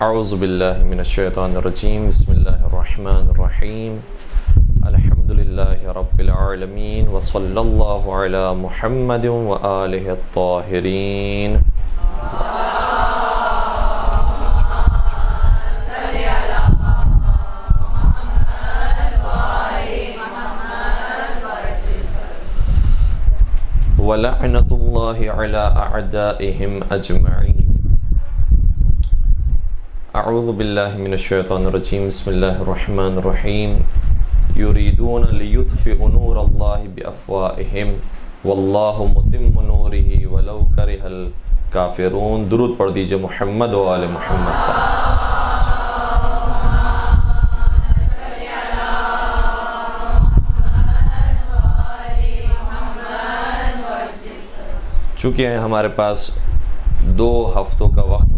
اعوذ باللہ من الشیطان الرجیم بسم اللہ الرحمن الرحیم الحمد للہ رب العالمین وصلی اللہ علی محمد وآلہ الطاہرین. وَلَعْنَةُ اللَّهِ عَلَىٰ أَعْدَائِهِمْ أَجْمَعِينَ. اعوذ باللہ من الشیطان الرجیم بسم اللہ الرحمن الرحیم یریدون لیطفئوا نور اللہ بافواہہم واللہ متم نورہ ولو کرہ الکافرون. درود پڑھ دیجئے محمد و آل محمد پر. چونکہ ہمارے پاس 2 ہفتوں کا وقت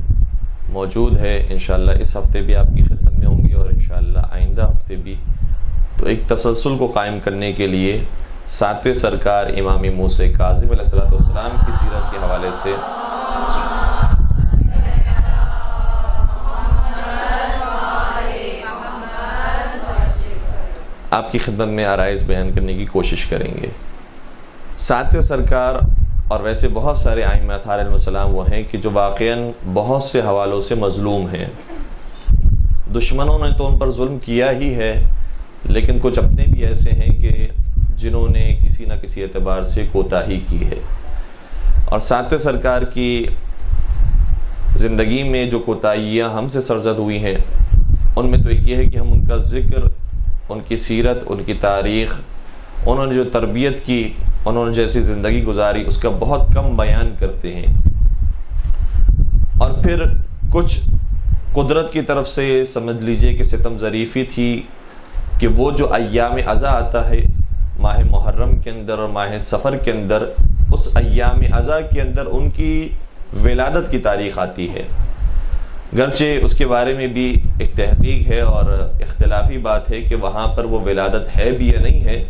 موجود ہے، انشاءاللہ اس ہفتے بھی آپ کی خدمت میں ہوں گی اور انشاءاللہ آئندہ ہفتے بھی، تو ایک تسلسل کو قائم کرنے کے لیے 7ویں سرکار امام موسیٰ کاظم علیہ السلام کی سیرت کے حوالے سے آپ کی خدمت میں آرائز بیان کرنے کی کوشش کریں گے. 7ویں سرکار اور ویسے بہت سارے ائمہ اطہار علیہ السلام وہ ہیں کہ جو واقعاً بہت سے حوالوں سے مظلوم ہیں. دشمنوں نے تو ان پر ظلم کیا ہی ہے، لیکن کچھ اپنے بھی ایسے ہیں کہ جنہوں نے کسی نہ کسی اعتبار سے کوتاہی کی ہے. اور 7ویں سرکار کی زندگی میں جو کوتاہیاں ہم سے سرزد ہوئی ہیں ان میں تو ایک یہ ہے کہ ہم ان کا ذکر، ان کی سیرت، ان کی تاریخ، انہوں نے جو تربیت کی، انہوں نے جیسی زندگی گزاری، اس کا بہت کم بیان کرتے ہیں. اور پھر کچھ قدرت کی طرف سے سمجھ لیجئے کہ ستم ظریفی تھی کہ وہ جو ایام عزا آتا ہے ماہ محرم کے اندر اور ماہ سفر کے اندر، اس ایام عزا کے اندر ان کی ولادت کی تاریخ آتی ہے. گرچہ اس کے بارے میں بھی ایک تحقیق ہے اور اختلافی بات ہے کہ وہاں پر وہ ولادت ہے بھی یا نہیں ہے،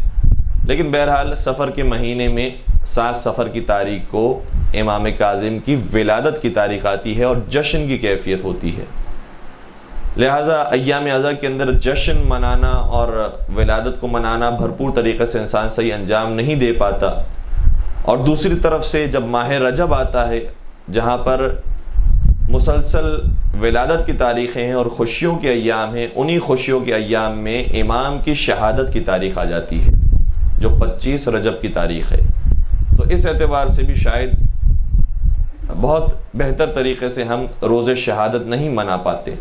لیکن بہرحال سفر کے مہینے میں 7 سفر کی تاریخ کو امام کاظم کی ولادت کی تاریخ آتی ہے اور جشن کی کیفیت ہوتی ہے. لہٰذا ایام عزا کے اندر جشن منانا اور ولادت کو منانا بھرپور طریقے سے انسان صحیح انجام نہیں دے پاتا. اور دوسری طرف سے جب ماہ رجب آتا ہے جہاں پر مسلسل ولادت کی تاریخیں ہیں اور خوشیوں کے ایام ہیں، انہی خوشیوں کے ایام میں امام کی شہادت کی تاریخ آ جاتی ہے جو 25 رجب کی تاریخ ہے. تو اس اعتبار سے بھی شاید بہت بہتر طریقے سے ہم روز شہادت نہیں منا پاتے.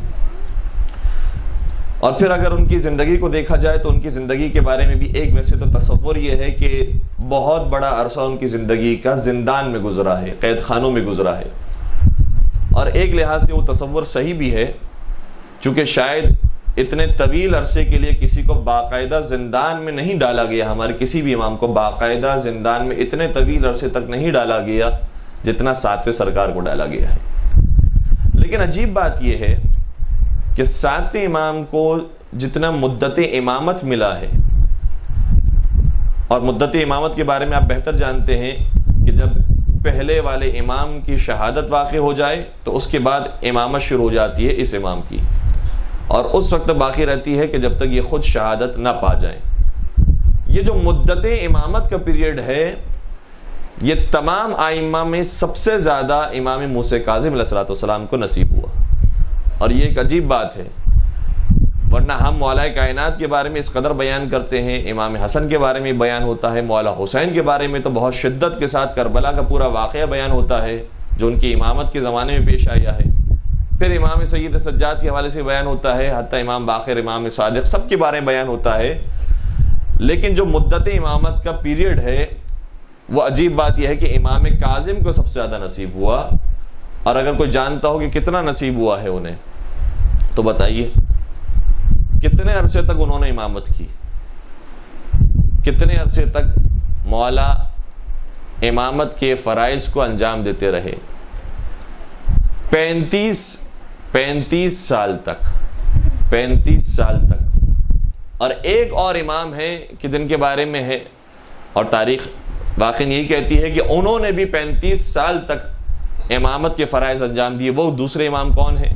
اور پھر اگر ان کی زندگی کو دیکھا جائے تو ان کی زندگی کے بارے میں بھی ایک ویسے تو تصور یہ ہے کہ بہت بڑا عرصہ ان کی زندگی کا زندان میں گزرا ہے، قید خانوں میں گزرا ہے. اور ایک لحاظ سے وہ تصور صحیح بھی ہے، چونکہ شاید اتنے طویل عرصے کے لیے کسی کو باقاعدہ زندان میں نہیں ڈالا گیا، ہمارے کسی بھی امام کو باقاعدہ زندان میں اتنے طویل عرصے تک نہیں ڈالا گیا جتنا 7ویں سرکار کو ڈالا گیا ہے. لیکن عجیب بات یہ ہے کہ 7ویں امام کو جتنا مدت امامت ملا ہے، اور مدت امامت کے بارے میں آپ بہتر جانتے ہیں کہ جب پہلے والے امام کی شہادت واقع ہو جائے تو اس کے بعد امامت شروع ہو جاتی ہے اس امام کی، اور اس وقت باقی رہتی ہے کہ جب تک یہ خود شہادت نہ پا جائیں. یہ جو مدت امامت کا پیریڈ ہے یہ تمام ائمہ میں سب سے زیادہ امام موسیٰ کاظم علیہ السلام کو نصیب ہوا. اور یہ ایک عجیب بات ہے، ورنہ ہم مولا کائنات کے بارے میں اس قدر بیان کرتے ہیں، امام حسن کے بارے میں بیان ہوتا ہے، مولا حسین کے بارے میں تو بہت شدت کے ساتھ کربلا کا پورا واقعہ بیان ہوتا ہے جو ان کی امامت کے زمانے میں پیش آیا ہے. پھر امام سید سجاد کے حوالے سے بیان ہوتا ہے، حتیٰ امام باقر، امام صادق، سب کے بارے میں بیان ہوتا ہے. لیکن جو مدت امامت کا پیریڈ ہے وہ عجیب بات یہ ہے کہ امام کاظم کو سب سے زیادہ نصیب ہوا. اور اگر کوئی جانتا ہو کہ کتنا نصیب ہوا ہے انہیں تو بتائیے کتنے عرصے تک انہوں نے امامت کی، کتنے عرصے تک مولا امامت کے فرائض کو انجام دیتے رہے. 35 سال تک. اور ایک اور امام ہے کہ جن کے بارے میں ہے اور تاریخ واقعی یہی کہتی ہے کہ انہوں نے بھی 35 سال تک امامت کے فرائض انجام دیے. وہ دوسرے امام کون ہیں؟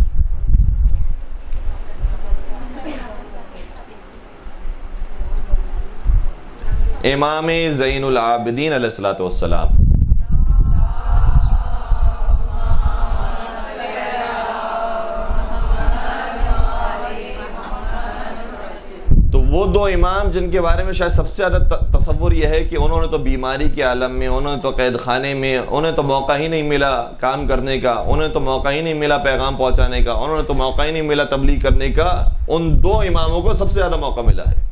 امام زین العابدین علیہ الصلوۃ والسلام. تو وہ دو امام جن کے بارے میں شاید سب سے زیادہ تصور یہ ہے کہ انہوں نے تو بیماری کے عالم میں، انہوں نے تو قید خانے میں، انہیں تو موقع ہی نہیں ملا کام کرنے کا، انہیں تو موقع ہی نہیں ملا پیغام پہنچانے کا، انہوں نے تو موقع ہی نہیں ملا تبلیغ کرنے کا. ان دو اماموں کو سب سے زیادہ موقع ملا ہے،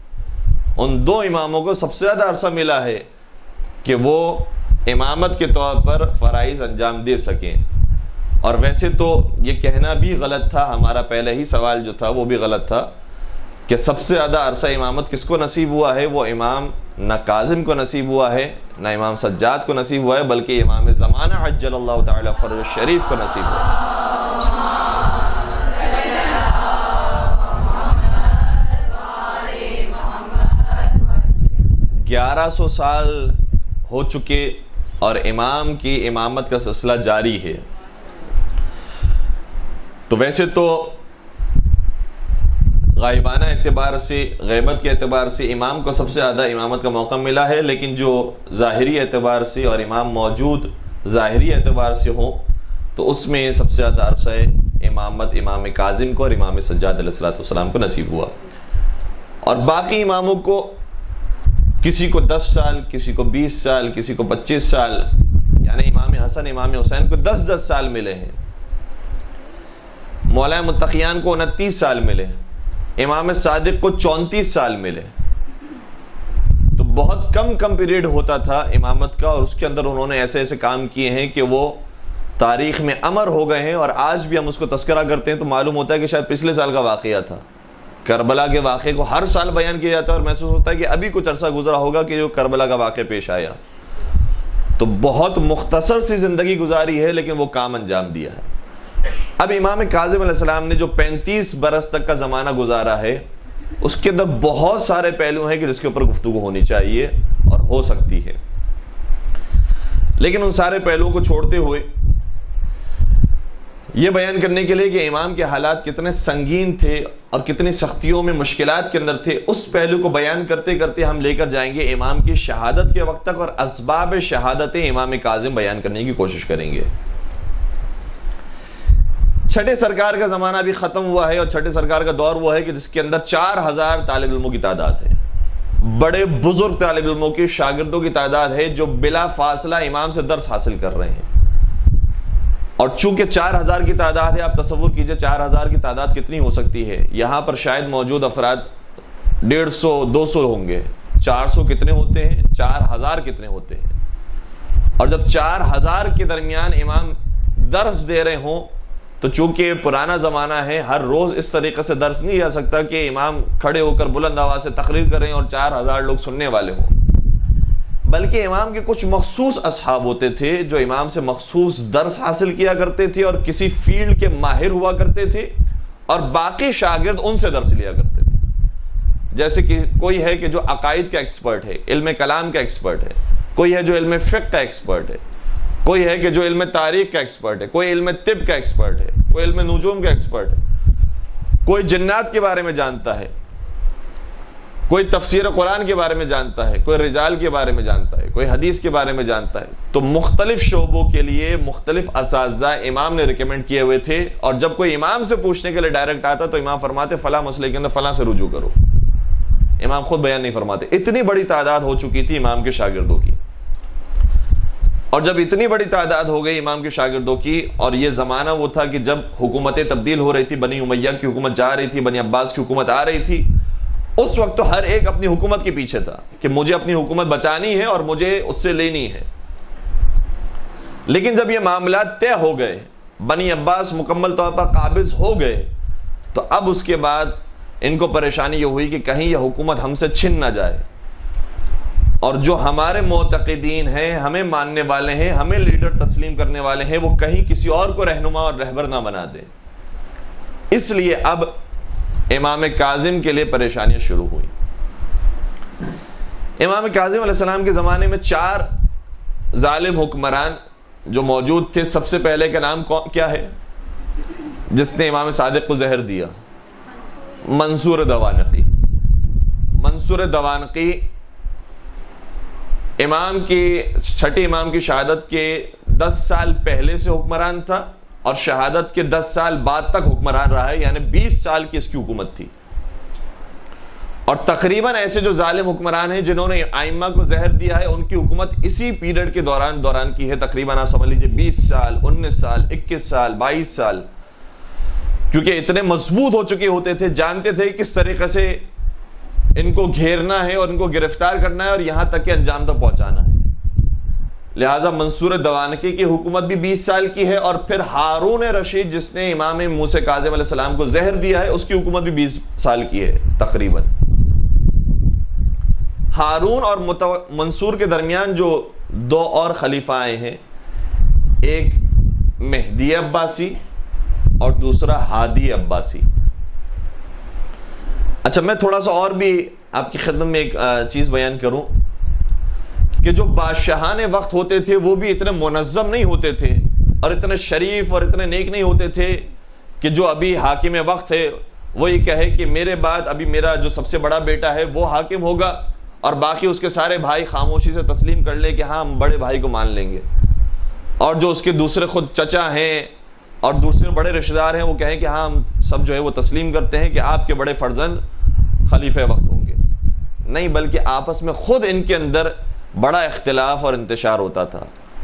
ان دو اماموں کو سب سے زیادہ عرصہ ملا ہے کہ وہ امامت کے طور پر فرائض انجام دے سکیں. اور ویسے تو یہ کہنا بھی غلط تھا، ہمارا پہلے ہی سوال جو تھا وہ بھی غلط تھا کہ سب سے زیادہ عرصہ امامت کس کو نصیب ہوا ہے. وہ امام نہ کاظم کو نصیب ہوا ہے، نہ امام سجاد کو نصیب ہوا ہے، بلکہ امام زمانہ عجل اللہ تعالی فرج الشریف کو نصیب ہوا ہے. 1100 سال ہو چکے اور امام کی امامت کا سلسلہ جاری ہے. تو ویسے تو غائبانہ اعتبار سے، غیبت کے اعتبار سے امام کو سب سے زیادہ امامت کا موقع ملا ہے، لیکن جو ظاہری اعتبار سے اور امام موجود ظاہری اعتبار سے ہوں تو اس میں سب سے زیادہ عرصہ امامت امام کاظم کو اور امام سجاد علیہ السلام کو نصیب ہوا. اور باقی اماموں کو کسی کو 10 سال، کسی کو 20 سال، کسی کو 25 سال، یعنی امام حسن امام حسین کو 10 سال ملے ہیں، مولا متقیان کو 29 سال ملے، امام صادق کو 34 سال ملے. تو بہت کم پیریڈ ہوتا تھا امامت کا، اور اس کے اندر انہوں نے ایسے ایسے کام کیے ہیں کہ وہ تاریخ میں امر ہو گئے ہیں. اور آج بھی ہم اس کو تذکرہ کرتے ہیں تو معلوم ہوتا ہے کہ شاید پچھلے سال کا واقعہ تھا. کربلا کے واقعے کو ہر سال بیان کیا جاتا ہے اور محسوس ہوتا ہے کہ ابھی کچھ عرصہ گزرا ہوگا کہ جو کربلا کا واقعہ پیش آیا. تو بہت مختصر سی زندگی گزاری ہے لیکن وہ کام انجام دیا ہے. اب امام کاظم علیہ السلام نے جو 35 برس تک کا زمانہ گزارا ہے اس کے اندر بہت سارے پہلو ہیں کہ جس کے اوپر گفتگو ہونی چاہیے اور ہو سکتی ہے. لیکن ان سارے پہلوؤں کو چھوڑتے ہوئے یہ بیان کرنے کے لیے کہ امام کے حالات کتنے سنگین تھے اور کتنی سختیوں میں مشکلات کے اندر تھے، اس پہلو کو بیان کرتے کرتے ہم لے کر جائیں گے امام کی شہادت کے وقت تک، اور اسباب شہادت امام کاظم بیان کرنے کی کوشش کریں گے. چھٹے سرکار کا زمانہ بھی ختم ہوا ہے، اور چھٹے سرکار کا دور وہ ہے کہ جس کے اندر 4000 طالب علموں کی تعداد ہے، بڑے بزرگ طالب علموں کی، شاگردوں کی تعداد ہے جو بلا فاصلہ امام سے درس حاصل کر رہے ہیں. اور چونکہ 4000 کی تعداد ہے، آپ تصور کیجئے 4000 کی تعداد کتنی ہو سکتی ہے. یہاں پر شاید موجود افراد 150 200 ہوں گے، 400 کتنے ہوتے ہیں، 4000 کتنے ہوتے ہیں. اور جب 4000 کے درمیان امام درس دے رہے ہوں تو چونکہ پرانا زمانہ ہے، ہر روز اس طریقے سے درس نہیں جا سکتا کہ امام کھڑے ہو کر بلند آواز سے تقریر کریں اور 4000 لوگ سننے والے ہوں، بلکہ امام کے کچھ مخصوص اصحاب ہوتے تھے جو امام سے مخصوص درس حاصل کیا کرتے تھے اور کسی فیلڈ کے ماہر ہوا کرتے تھے، اور باقی شاگرد ان سے درس لیا کرتے تھے. جیسے کہ کوئی ہے کہ جو عقائد کا ایکسپرٹ ہے، علم کلام کا ایکسپرٹ ہے، کوئی ہے جو علم فقہ کا ایکسپرٹ ہے، کوئی ہے کہ جو علم تاریخ کا ایکسپرٹ ہے، کوئی علم طب کا ایکسپرٹ ہے، کوئی علم نجوم کا ایکسپرٹ ہے، کوئی جنات کے بارے میں جانتا ہے، کوئی تفسیر قرآن کے بارے میں جانتا ہے، کوئی رجال کے بارے میں جانتا ہے، کوئی حدیث کے بارے میں جانتا ہے. تو مختلف شعبوں کے لیے مختلف اساتذہ امام نے ریکمینڈ کیے ہوئے تھے، اور جب کوئی امام سے پوچھنے کے لیے ڈائریکٹ آتا تو امام فرماتے فلاں مسئلے کے اندر فلاں سے رجوع کرو. امام خود بیان نہیں فرماتے. اتنی بڑی تعداد ہو چکی تھی امام کے شاگردوں کی. اور جب اتنی بڑی تعداد ہو گئی امام کے شاگردوں کی، اور یہ زمانہ وہ تھا کہ جب حکومتیں تبدیل ہو رہی تھی، بنی امیہ کی حکومت جا رہی تھی، بنی عباس کی حکومت آ رہی تھی، اس وقت تو ہر ایک اپنی حکومت کے پیچھے تھا کہ مجھے اپنی حکومت بچانی ہے اور مجھے اس سے لینی ہے. لیکن جب یہ معاملات طے ہو گئے، بنی عباس مکمل طور پر قابض ہو گئے، تو اب اس کے بعد ان کو پریشانی یہ ہوئی کہ کہیں یہ حکومت ہم سے چھن نہ جائے، اور جو ہمارے معتقدین ہیں، ہمیں ماننے والے ہیں، ہمیں لیڈر تسلیم کرنے والے ہیں، وہ کہیں کسی اور کو رہنما اور رہبر نہ بنا دیں. اس لیے اب امام کاظم کے لیے پریشانیاں شروع ہوئی. امام کاظم علیہ السلام کے زمانے میں 4 ظالم حکمران جو موجود تھے. سب سے پہلے کا نام کیا ہے جس نے امام صادق کو زہر دیا؟ منصور دوانقی. منصور دوانقی امام کی چھٹے امام کی شہادت کے 10 سال پہلے سے حکمران تھا اور شہادت کے 10 سال بعد تک حکمران رہا ہے، یعنی 20 سال کی اس کی حکومت تھی. اور تقریباً ایسے جو ظالم حکمران ہیں جنہوں نے ائمہ کو زہر دیا ہے، ان کی حکومت اسی پیریڈ کے دوران کی ہے. تقریباً آپ سمجھ لیجئے 20 سال 19 سال 21 سال 22 سال، کیونکہ اتنے مضبوط ہو چکے ہوتے تھے، جانتے تھے کس طریقے سے ان کو گھیرنا ہے اور ان کو گرفتار کرنا ہے اور یہاں تک کہ انجام تک پہنچانا ہے. لہٰذا منصور دوانقی کی حکومت بھی 20 سال کی ہے، اور پھر ہارون رشید جس نے امام موسیٰ کاظم علیہ السلام کو زہر دیا ہے، اس کی حکومت بھی 20 سال کی ہے تقریباً. ہارون اور منصور کے درمیان جو 2 اور خلیفہ آئے ہیں، ایک مہدی عباسی اور دوسرا ہادی عباسی. اچھا، میں تھوڑا سا اور بھی آپ کی خدمت میں ایک چیز بیان کروں کہ جو بادشاہان وقت ہوتے تھے وہ بھی اتنے منظم نہیں ہوتے تھے اور اتنے شریف اور اتنے نیک نہیں ہوتے تھے کہ جو ابھی حاکم وقت ہے وہ یہ کہے کہ میرے بعد ابھی میرا جو سب سے بڑا بیٹا ہے وہ حاکم ہوگا اور باقی اس کے سارے بھائی خاموشی سے تسلیم کر لے کہ ہاں ہم بڑے بھائی کو مان لیں گے، اور جو اس کے دوسرے خود چچا ہیں اور دوسرے بڑے رشتہ دار ہیں وہ کہیں کہ ہاں ہم سب جو ہے وہ تسلیم کرتے ہیں کہ آپ کے بڑے فرزند خلیفہ وقت ہوں گے. نہیں، بلکہ آپس میں خود ان کے اندر بڑا اختلاف اور انتشار ہوتا تھا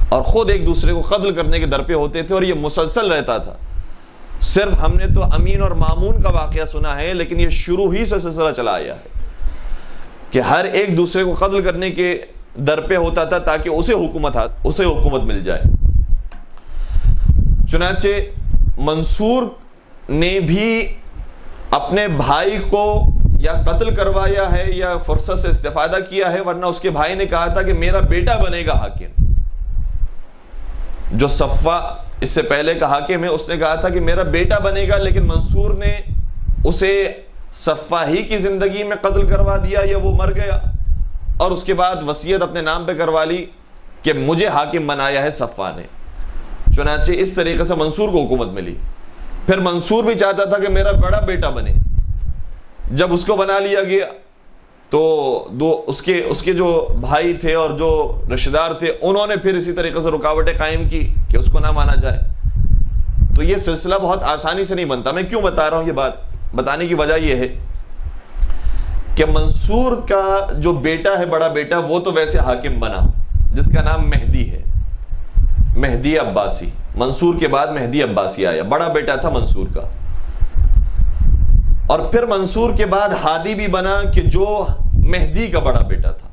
اور خود ایک دوسرے کو قتل کرنے کے در پہ ہوتے تھے، اور یہ مسلسل رہتا تھا. صرف ہم نے تو امین اور مامون کا واقعہ سنا ہے، لیکن یہ شروع ہی سے سلسلہ چلا آیا ہے کہ ہر ایک دوسرے کو قتل کرنے کے در پہ ہوتا تھا تاکہ اسے حکومت مل جائے. چنانچہ منصور نے بھی اپنے بھائی کو یا قتل کروایا ہے یا فرصت سے استفادہ کیا ہے، ورنہ اس کے بھائی نے کہا تھا کہ میرا بیٹا بنے گا حاکم. جو صفوہ اس سے پہلے کا حاکم ہے اس نے کہا تھا کہ میرا بیٹا بنے گا، لیکن منصور نے اسے صفوہ ہی کی زندگی میں قتل کروا دیا یا وہ مر گیا، اور اس کے بعد وصیت اپنے نام پہ کروا لی کہ مجھے حاکم بنایا ہے صفوہ نے. چنانچہ اس طریقے سے منصور کو حکومت ملی. پھر منصور بھی چاہتا تھا کہ میرا بڑا بیٹا بنے. جب اس کو بنا لیا گیا تو اس کے جو بھائی تھے اور جو رشتہ دار تھے انہوں نے پھر اسی طریقے سے رکاوٹیں قائم کی کہ اس کو نہ مانا جائے. تو یہ سلسلہ بہت آسانی سے نہیں بنتا. میں کیوں بتا رہا ہوں یہ بات؟ بتانے کی وجہ یہ ہے کہ منصور کا جو بیٹا ہے، بڑا بیٹا، وہ تو ویسے حاکم بنا جس کا نام مہدی ہے، مہدی عباسی. منصور کے بعد مہدی عباسی آیا، بڑا بیٹا تھا منصور کا. اور پھر منصور کے بعد ہادی بھی بنا کہ جو مہدی کا بڑا بیٹا تھا،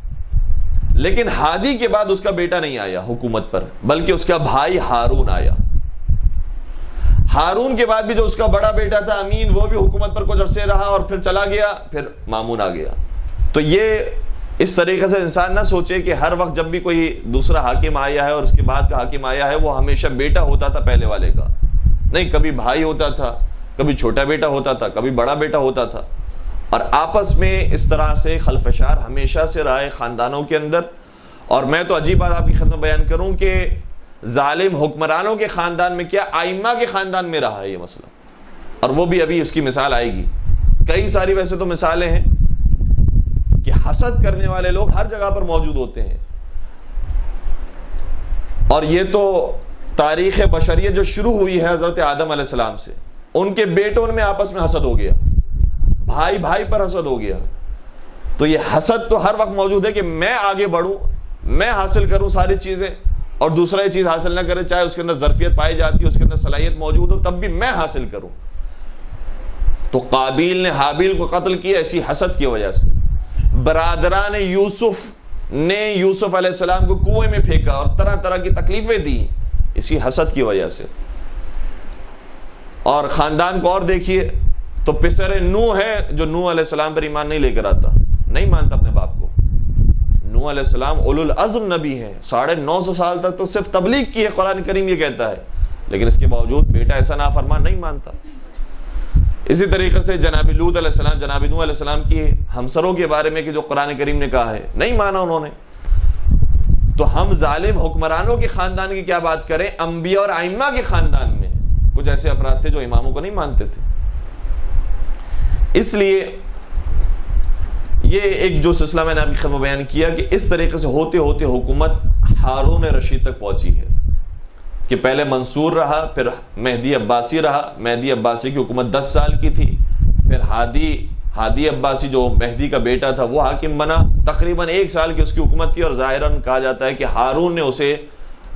لیکن ہادی کے بعد اس کا بیٹا نہیں آیا حکومت پر، بلکہ اس کا بھائی ہارون آیا. ہارون کے بعد بھی جو اس کا بڑا بیٹا تھا امین، وہ بھی حکومت پر کچھ عرصے رہا اور پھر چلا گیا، پھر مامون آ گیا. تو یہ اس طریقے سے انسان نہ سوچے کہ ہر وقت جب بھی کوئی دوسرا حاکم آیا ہے اور اس کے بعد کا حاکم آیا ہے وہ ہمیشہ بیٹا ہوتا تھا پہلے والے کا. نہیں، کبھی بھائی ہوتا تھا، کبھی چھوٹا بیٹا ہوتا تھا، کبھی بڑا بیٹا ہوتا تھا، اور آپس میں اس طرح سے خلفشار ہمیشہ سے رہے خاندانوں کے اندر. اور میں تو عجیب بات آپ کی خدمت بیان کروں کہ ظالم حکمرانوں کے خاندان میں کیا، ائمہ کے خاندان میں رہا ہے یہ مسئلہ، اور وہ بھی ابھی اس کی مثال آئے گی. کئی ساری ویسے تو مثالیں ہیں کہ حسد کرنے والے لوگ ہر جگہ پر موجود ہوتے ہیں، اور یہ تو تاریخ بشریت جو شروع ہوئی ہے حضرت آدم علیہ السلام سے، ان کے بیٹوں میں آپس میں حسد ہو گیا، بھائی بھائی پر حسد ہو گیا. تو یہ حسد تو ہر وقت موجود ہے کہ میں آگے بڑھوں، میں حاصل کروں ساری چیزیں، اور دوسرا یہ چیز حاصل نہ کرے، چاہے اس کے اندر ظرفیت پائی جاتی ہے، اس کے اندر صلاحیت موجود ہو، تب بھی میں حاصل کروں. تو قابیل نے حابیل کو قتل کیا اسی حسد کی وجہ سے. برادران یوسف نے یوسف علیہ السلام کو کنویں میں پھینکا اور طرح طرح کی تکلیفیں دی اسی حسد کی وجہ سے. اور خاندان کو اور دیکھیے تو پسر نوح ہے جو نوح علیہ السلام پر ایمان نہیں لے کر آتا، نہیں مانتا اپنے باپ کو. نوح علیہ السلام اولو العزم نبی ہیں، 950 سال تک تو صرف تبلیغ کی ہے، قرآن کریم یہ کہتا ہے، لیکن اس کے باوجود بیٹا ایسا نافرمان نہیں مانتا. اسی طریقے سے جناب لوط علیہ السلام، جناب نوح علیہ السلام کی ہمسروں کے بارے میں کہ جو قرآن کریم نے کہا ہے، نہیں مانا انہوں نے. تو ہم ظالم حکمرانوں کے خاندان کی کیا بات کریں، انبیاء اور ائمہ کے خاندان میں کچھ ایسے افراد تھے جو اماموں کو نہیں مانتے تھے. اس لیے یہ ایک جو سلسلہ میں نے آپ کی خدمت بیان کیا کہ اس طریقے سے ہوتے ہوتے حکومت ہارون رشید تک پہنچی ہے کہ پہلے منصور رہا، پھر مہدی عباسی رہا، مہدی عباسی کی حکومت 10 سال کی تھی، پھر ہادی عباسی جو مہدی کا بیٹا تھا وہ حاکم بنا، تقریباً 1 سال کی اس کی حکومت تھی، اور ظاہراً کہا جاتا ہے کہ ہارون نے اسے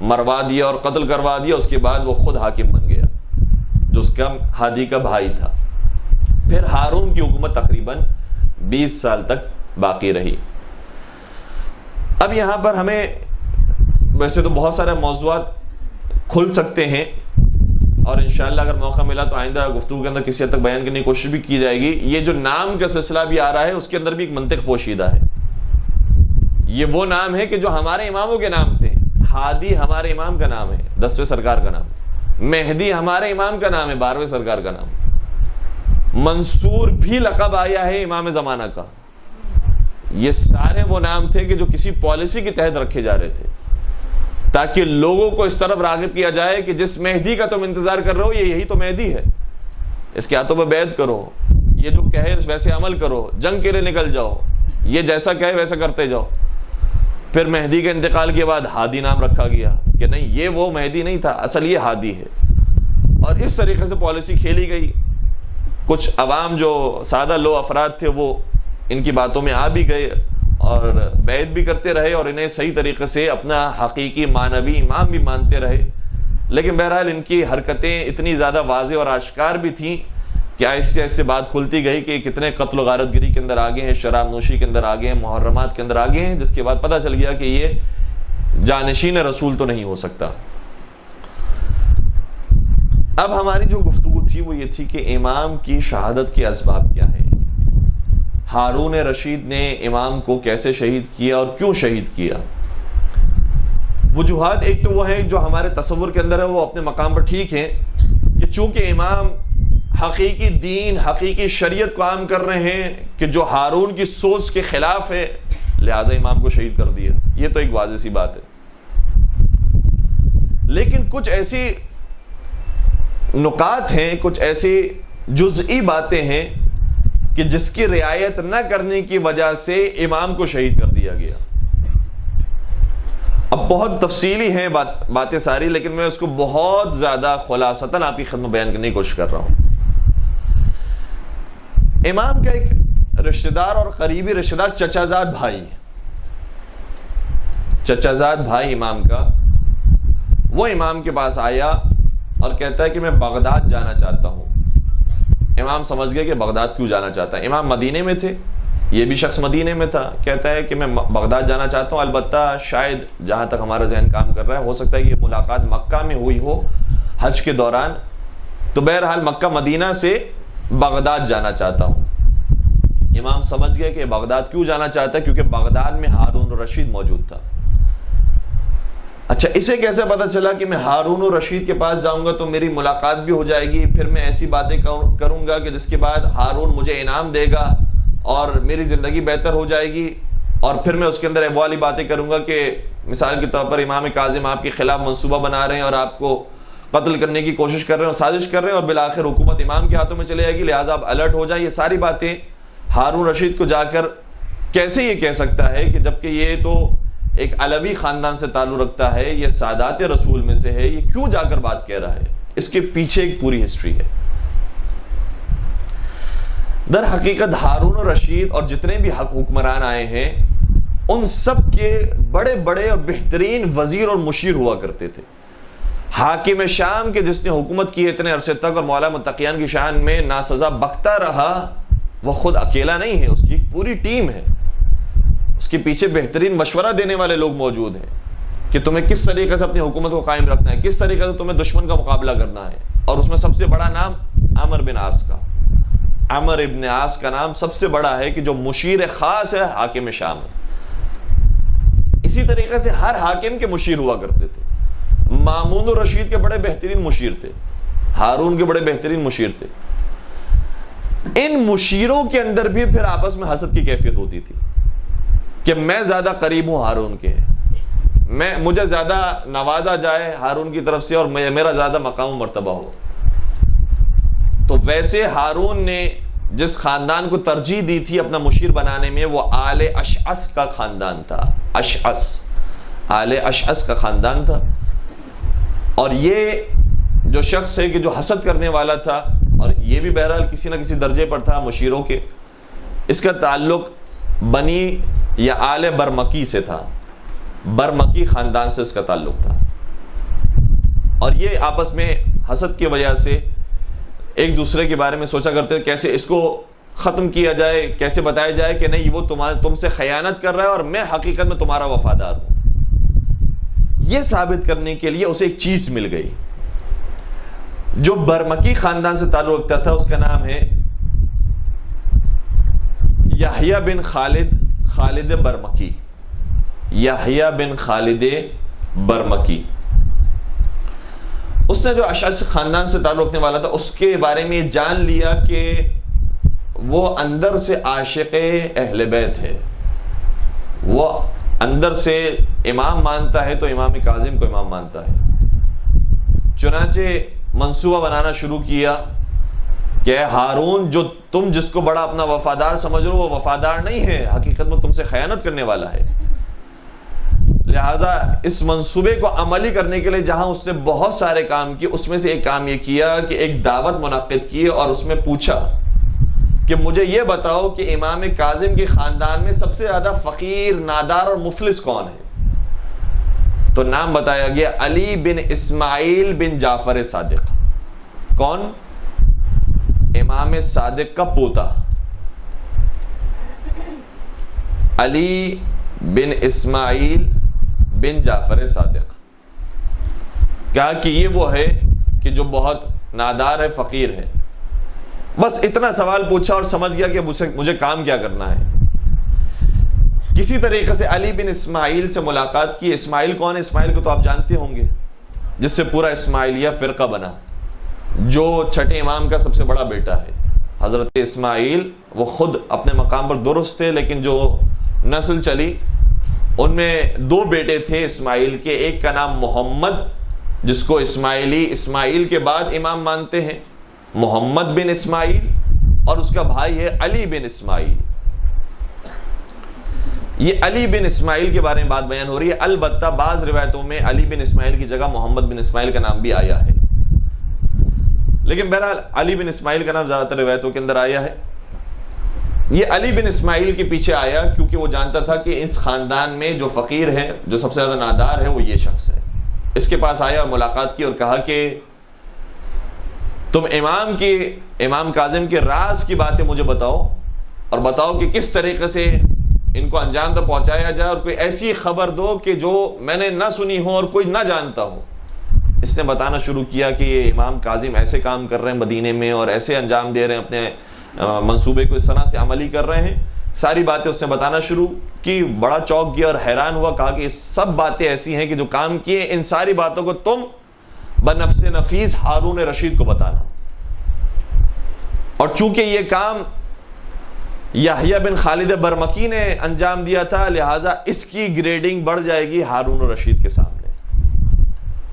مروا دیا اور قتل کروا دیا، اس کے بعد وہ خود حاکم بن گیا جو اس کا ہادی کا بھائی تھا۔ پھر ہارون کی حکومت تقریباً 20 سال تک باقی رہی۔ اب یہاں پر ہمیں ویسے تو بہت سارے موضوعات کھل سکتے ہیں، اور انشاءاللہ اگر موقع ملا تو آئندہ گفتگو کے اندر کسی حد تک بیان کرنے کی کوشش بھی کی جائے گی۔ یہ جو نام کا سلسلہ بھی آ رہا ہے اس کے اندر بھی ایک منطق پوشیدہ ہے۔ یہ وہ نام ہے کہ جو ہمارے اماموں کے نام تھے۔ ہادی ہمارے امام کا نام ہے، 10ویں سرکار کا نام۔ مہدی ہمارے امام کا نام ہے، 12ویں سرکار کا نام۔ منصور بھی لقب آیا ہے امام زمانہ کا۔ یہ سارے وہ نام تھے کہ جو کسی پالیسی کے تحت رکھے جا رہے تھے تاکہ لوگوں کو اس طرف راغب کیا جائے کہ جس مہدی کا تم انتظار کر رہے ہو یہی تو مہدی ہے، اس کے ہاتھوں پہ بیعت کرو، یہ جو کہے ویسے عمل کرو، جنگ کے لیے نکل جاؤ، یہ جیسا کہے ویسا کرتے جاؤ۔ پھر مہدی کے انتقال کے بعد ہادی نام رکھا گیا کہ نہیں یہ وہ مہدی نہیں تھا، اصل یہ ہادی ہے، اور اس طریقے سے پالیسی کھیلی گئی۔ کچھ عوام جو سادہ لو افراد تھے وہ ان کی باتوں میں آ بھی گئے اور بیعت بھی کرتے رہے اور انہیں صحیح طریقے سے اپنا حقیقی معنوی امام بھی مانتے رہے، لیکن بہرحال ان کی حرکتیں اتنی زیادہ واضح اور آشکار بھی تھیں کہ ایسے ایسے بات کھلتی گئی کہ کتنے قتل و غارت گری کے اندر آگے ہیں، شراب نوشی کے اندر آگے ہیں، محرمات کے اندر آگے ہیں، جس کے بعد پتہ چل گیا کہ یہ جانشین رسول تو نہیں ہو سکتا۔ اب ہماری جو گفتگو تھی وہ یہ تھی کہ امام کی شہادت کے اسباب کیا ہیں، ہارون رشید نے امام کو کیسے شہید کیا اور کیوں شہید کیا۔ وجوہات ایک تو وہ ہیں جو ہمارے تصور کے اندر ہے، وہ اپنے مقام پر ٹھیک ہیں کہ چونکہ امام حقیقی دین حقیقی شریعت کو عام کر رہے ہیں کہ جو ہارون کی سوچ کے خلاف ہے، لہذا امام کو شہید کر دیا، یہ تو ایک واضح سی بات ہے۔ لیکن کچھ ایسی نکات ہیں، کچھ ایسی جزئی باتیں ہیں کہ جس کی رعایت نہ کرنے کی وجہ سے امام کو شہید کر دیا گیا۔ اب بہت تفصیلی ہیں باتیں ساری، لیکن میں اس کو بہت زیادہ خلاصتاً آپ کی خدمت بیان کرنے کی کوشش کر رہا ہوں۔ امام کا ایک رشتہ دار اور قریبی رشتہ دار چچا زاد بھائی امام کا، وہ امام کے پاس آیا اور کہتا ہے کہ میں بغداد جانا چاہتا ہوں۔ امام سمجھ گئے کہ بغداد کیوں جانا چاہتا ہے، امام مدینے میں تھے، یہ بھی شخص مدینے میں تھا، کہتا ہے کہ میں بغداد جانا چاہتا ہوں، البتہ شاید جہاں تک ہمارا ذہن کام کر رہا ہے ہو سکتا ہے کہ یہ ملاقات مکہ میں ہوئی ہو حج کے دوران، تو بہرحال مکہ مدینہ سے بغداد جانا چاہتا ہوں۔ امام سمجھ گئے کہ بغداد کیوں جانا چاہتا ہے، کیونکہ بغداد میں ہارون رشید موجود تھا۔ اچھا اسے کیسے پتا چلا کہ میں ہارون رشید کے پاس جاؤں گا تو میری ملاقات بھی ہو جائے گی، پھر میں ایسی باتیں کروں گا کہ جس کے بعد ہارون مجھے انعام دے گا اور میری زندگی بہتر ہو جائے گی، اور پھر میں اس کے اندر وہ والی باتیں کروں گا کہ مثال کے طور پر امام کاظم آپ کے خلاف منصوبہ بنا رہے ہیں اور آپ کو قتل کرنے کی کوشش کر رہے ہیں اور سازش کر رہے ہیں، اور بالآخر حکومت امام کے ہاتھوں میں چلے جائے گی، لہٰذا آپ الرٹ ہو جائیں۔ یہ ساری باتیں ہارون رشید کو جا کر کیسے یہ کہہ سکتا ہے کہ جبکہ یہ تو ایک علوی خاندان سے تعلق رکھتا ہے، یہ سادات رسول میں سے ہے، یہ کیوں جا کر بات کہہ رہا ہے؟ اس کے پیچھے ایک پوری ہسٹری ہے۔ در حقیقت ہارون رشید اور جتنے بھی حکمران آئے ہیں ان سب کے بڑے بڑے اور بہترین وزیر اور مشیر ہوا کرتے تھے۔ حاکم شام کے جس نے حکومت کی اتنے عرصے تک اور مولا متقیان کی شان میں ناسزا بکتا رہا، وہ خود اکیلا نہیں ہے، اس کی ایک پوری ٹیم ہے، اس کے پیچھے بہترین مشورہ دینے والے لوگ موجود ہیں کہ تمہیں کس طریقے سے اپنی حکومت کو قائم رکھنا ہے، کس طریقے سے تمہیں دشمن کا مقابلہ کرنا ہے، اور اس میں سب سے بڑا نام عمر بن عاص کا، عمر ابن عاص کا نام سب سے بڑا ہے کہ جو مشیر خاص ہے حاکم شام ہے۔ اسی طریقے سے ہر حاکم کے مشیر ہوا کرتے تھے۔ مامون الرشید کے بڑے بہترین مشیر تھے، ہارون کے بڑے بہترین مشیر تھے۔ ان مشیروں کے اندر بھی پھر آپس میں حسد کی کیفیت ہوتی تھی کہ میں زیادہ قریب ہوں ہارون کے، مجھے زیادہ نوازا جائے ہارون کی طرف سے اور میرا زیادہ مقام و مرتبہ ہو۔ تو ویسے ہارون نے جس خاندان کو ترجیح دی تھی اپنا مشیر بنانے میں وہ آل اشعث کا خاندان تھا. آل اشعث کا خاندان تھا. اور یہ جو شخص ہے کہ جو حسد کرنے والا تھا، اور یہ بھی بہرحال کسی نہ کسی درجے پر تھا مشیروں کے، اس کا تعلق بنی یا آل برمکی سے تھا. برمکی خاندان سے اس کا تعلق تھا. اور یہ آپس میں حسد کی وجہ سے ایک دوسرے کے بارے میں سوچا کرتے تھے کیسے اس کو ختم کیا جائے، کیسے بتایا جائے کہ نہیں وہ تم سے خیانت کر رہا ہے اور میں حقیقت میں تمہارا وفادار ہوں. یہ ثابت کرنے کے لیے اسے ایک چیز مل گئی. جو برمکی خاندان سے تعلق رکھتا تھا اس کا نام ہے یحییٰ بن خالد برمکی. یحییٰ بن خالد برمکی. اس نے جو اشعث خاندان سے تعلق رکھنے والا تھا اس کے بارے میں جان لیا کہ وہ اندر سے عاشق اہل بیت ہے، وہ اندر سے امام مانتا ہے تو امام کاظم کو امام مانتا ہے. چنانچہ منصوبہ بنانا شروع کیا کہ ہارون جو تم جس کو بڑا اپنا وفادار سمجھ رہے ہو وہ وفادار نہیں ہے، حقیقت میں تم سے خیانت کرنے والا ہے. لہذا اس منصوبے کو عملی کرنے کے لیے جہاں اس نے بہت سارے کام کیے، اس میں سے ایک کام یہ کیا کہ ایک دعوت منعقد کی اور اس میں پوچھا کہ مجھے یہ بتاؤ کہ امام کاظم کے خاندان میں سب سے زیادہ فقیر، نادار اور مفلس کون ہے؟ تو نام بتایا گیا علی بن اسماعیل بن جعفر صادق. کون؟ امام صادق کا پوتا علی بن اسماعیل بن جعفر صادق. کہا کہ یہ وہ ہے کہ جو بہت نادار ہے، فقیر ہے. بس اتنا سوال پوچھا اور سمجھ گیا کہ مجھے کام کیا کرنا ہے. کسی طریقے سے علی بن اسماعیل سے ملاقات کی. اسماعیل کون ہے؟ اسماعیل کو تو آپ جانتے ہوں گے، جس سے پورا اسماعیلیہ فرقہ بنا، جو چھٹے امام کا سب سے بڑا بیٹا ہے. حضرت اسماعیل وہ خود اپنے مقام پر درست تھے، لیکن جو نسل چلی ان میں دو بیٹے تھے اسماعیل کے. ایک کا نام محمد، جس کو اسماعیل کے بعد امام مانتے ہیں، محمد بن اسماعیل، اور اس کا بھائی ہے علی بن اسماعیل. یہ علی بن اسماعیل کے بارے میں بات بیان ہو رہی ہے. البتہ بعض روایتوں میں علی بن اسماعیل کی جگہ محمد بن اسماعیل کا نام بھی آیا ہے، لیکن بہرحال علی بن اسماعیل کا نام زیادہ تر روایتوں کے اندر آیا ہے. یہ علی بن اسماعیل کے پیچھے آیا کیونکہ وہ جانتا تھا کہ اس خاندان میں جو فقیر ہے، جو سب سے زیادہ نادار ہے، وہ یہ شخص ہے. اس کے پاس آیا اور ملاقات کی اور کہا کہ تم امام کاظم کے راز کی باتیں مجھے بتاؤ، اور بتاؤ کہ کس طریقے سے ان کو انجام تک پہنچایا جائے، اور کوئی ایسی خبر دو کہ جو میں نے نہ سنی ہو اور کوئی نہ جانتا ہو. اس نے بتانا شروع کیا کہ یہ امام کاظم ایسے کام کر رہے ہیں مدینے میں، اور ایسے انجام دے رہے ہیں، اپنے منصوبے کو اس طرح سے عملی کر رہے ہیں. ساری باتیں اس نے بتانا شروع کی. بڑا چوک گیا اور حیران ہوا. کہا کہ یہ سب باتیں ایسی ہیں کہ جو کام کیے، ان ساری باتوں کو تم بنفس نفیس ہارون رشید کو بتانا، اور چونکہ یہ کام یحییٰ بن خالد برمکی نے انجام دیا تھا، لہٰذا اس کی گریڈنگ بڑھ جائے گی ہارون رشید کے سامنے.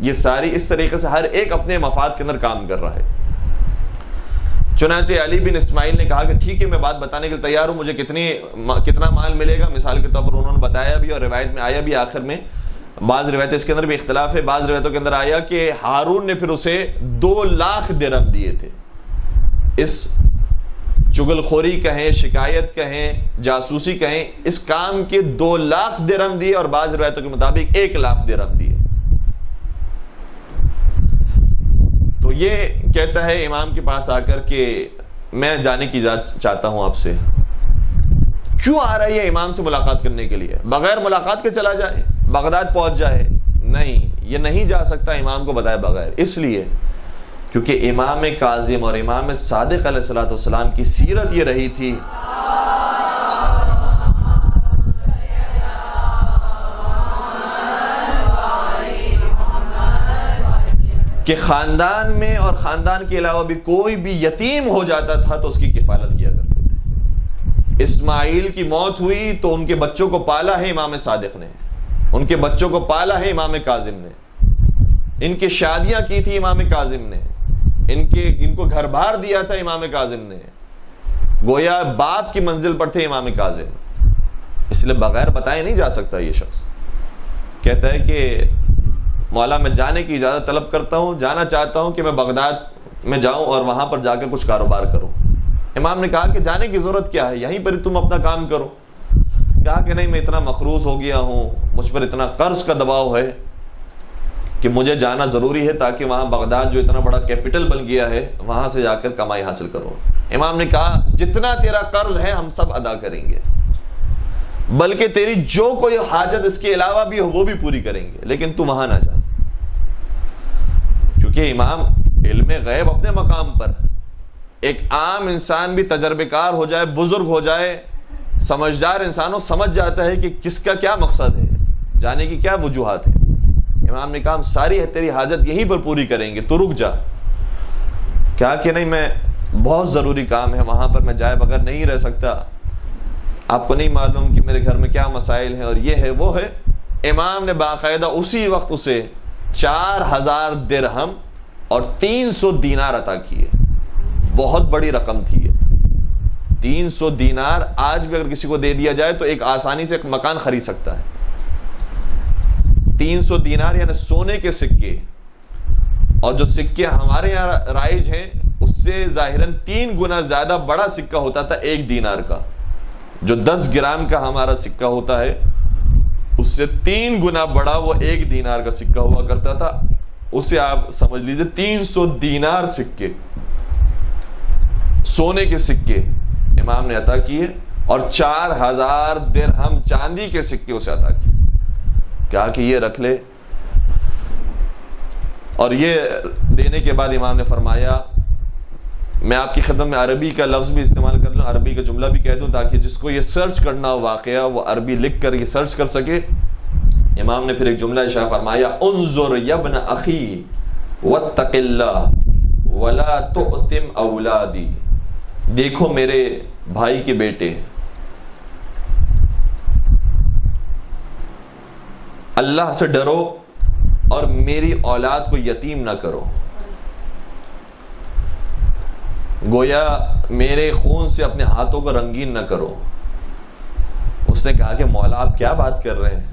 یہ ساری اس طریقے سے ہر ایک اپنے مفاد کے اندر کام کر رہا ہے. چنانچہ علی بن اسماعیل نے کہا کہ ٹھیک ہے، میں بات بتانے کے لیے تیار ہوں، مجھے کتنا مال ملے گا. مثال کے طور پر انہوں نے بتایا بھی، اور روایت میں آیا بھی آخر میں، بعض روایت اس کے اندر بھی اختلاف ہے، بعض روایتوں کے اندر آیا کہ ہارون نے پھر اسے 2 لاکھ درہم دیے تھے. اس چغل خوری کہیں، شکایت کہیں، جاسوسی کہیں، اس کام کے 2 لاکھ درہم دیے، اور بعض روایتوں کے مطابق 1 لاکھ درہم دیے. تو یہ کہتا ہے امام کے پاس آ کر کہ میں جانے کی اجازت چاہتا ہوں آپ سے. کیوں آ رہا ہے یہ امام سے ملاقات کرنے کے لیے؟ بغیر ملاقات کے چلا جائے، بغداد پہنچ جائے؟ نہیں، یہ نہیں جا سکتا امام کو بتائے بغیر. اس لیے کیونکہ امام کاظم اور امام صادق علیہ السلام کی سیرت یہ رہی تھی کہ خاندان میں اور خاندان کے علاوہ بھی کوئی بھی یتیم ہو جاتا تھا تو اس کی کفالت کیا کرتے تھے. اسماعیل کی موت ہوئی تو ان کے بچوں کو پالا ہے امام صادق نے، ان کے بچوں کو پالا ہے امام کاظم نے، ان کی شادیاں کی تھی امام کاظم نے، ان کو گھر بار دیا تھا امام کاظم نے. گویا باپ کی منزل پر تھے امام کاظم، اس لیے بغیر بتائے نہیں جا سکتا یہ شخص۔ کہتا ہے کہ مولا میں جانے کی اجازت طلب کرتا ہوں، جانا چاہتا ہوں کہ میں بغداد میں جاؤں اور وہاں پر جا کے کچھ کاروبار کروں۔ امام نے کہا کہ جانے کی ضرورت کیا ہے، یہیں پر تم اپنا کام کرو۔ کہا کہ نہیں، میں اتنا مقروض ہو گیا ہوں، مجھ پر اتنا قرض کا دباؤ ہے کہ مجھے جانا ضروری ہے تاکہ وہاں بغداد جو اتنا بڑا کیپٹل بن گیا ہے وہاں سے جا کر کمائی حاصل کرو۔ امام نے کہا جتنا تیرا قرض ہے ہم سب ادا کریں گے، بلکہ تیری جو کوئی حاجت اس کے علاوہ بھی ہو وہ بھی پوری کریں گے، لیکن تو وہاں نہ جا۔ کیونکہ امام علم غیب اپنے مقام پر، ایک عام انسان بھی تجربہ کار ہو جائے، بزرگ ہو جائے، سمجھدار انسان ہو، سمجھ جاتا ہے کہ کس کا کیا مقصد ہے، جانے کی کیا وجوہات ہیں۔ امام نے کہا ہم ساری تیری حاجت یہیں پر پوری کریں گے، تو رک جا۔ کہا کہ نہیں، میں بہت ضروری کام ہے وہاں پر، میں جائے بغیر نہیں رہ سکتا، آپ کو نہیں معلوم کہ میرے گھر میں کیا مسائل ہیں اور یہ ہے وہ ہے۔ امام نے باقاعدہ اسی وقت اسے 4000 درہم اور 300 دینار عطا کیے۔ بہت بڑی رقم تھی یہ 300 دینار، آج بھی اگر کسی کو دے دیا جائے تو ایک آسانی سے ایک مکان خرید سکتا ہے۔ 300 دینار یعنی سونے کے سکے، اور جو سکے ہمارے یہاں رائج ہیں اس سے ظاہراً 3 گنا زیادہ بڑا سکہ ہوتا تھا 1 دینار کا۔ جو 10 گرام کا ہمارا سکہ ہوتا ہے اس سے 3 گنا بڑا وہ 1 دینار کا سکہ ہوا کرتا تھا۔ اسے آپ سمجھ لیجئے 300 دینار سکے، سونے کے سکے امام نے عطا کیے، اور 4000 درہم چاندی کے سکے اسے عطا کیے۔ کہا کہ یہ رکھ لے، اور یہ دینے کے بعد امام نے فرمایا میں آپ کی خدمت میں عربی کا لفظ بھی استعمال کر لوں، عربی کا جملہ بھی کہہ دوں تاکہ جس کو یہ سرچ کرنا ہو واقعہ وہ عربی لکھ کر یہ سرچ کر سکے۔ امام نے پھر ایک جملہ ارشاد فرمایا انظر یا ابن اخی واتق اللہ ولا تؤتم اولادی، دیکھو میرے بھائی کے بیٹے، اللہ سے ڈرو اور میری اولاد کو یتیم نہ کرو۔ گویا میرے خون سے اپنے ہاتھوں کو رنگین نہ کرو۔ اس نے کہا کہ مولا آپ کیا بات کر رہے ہیں،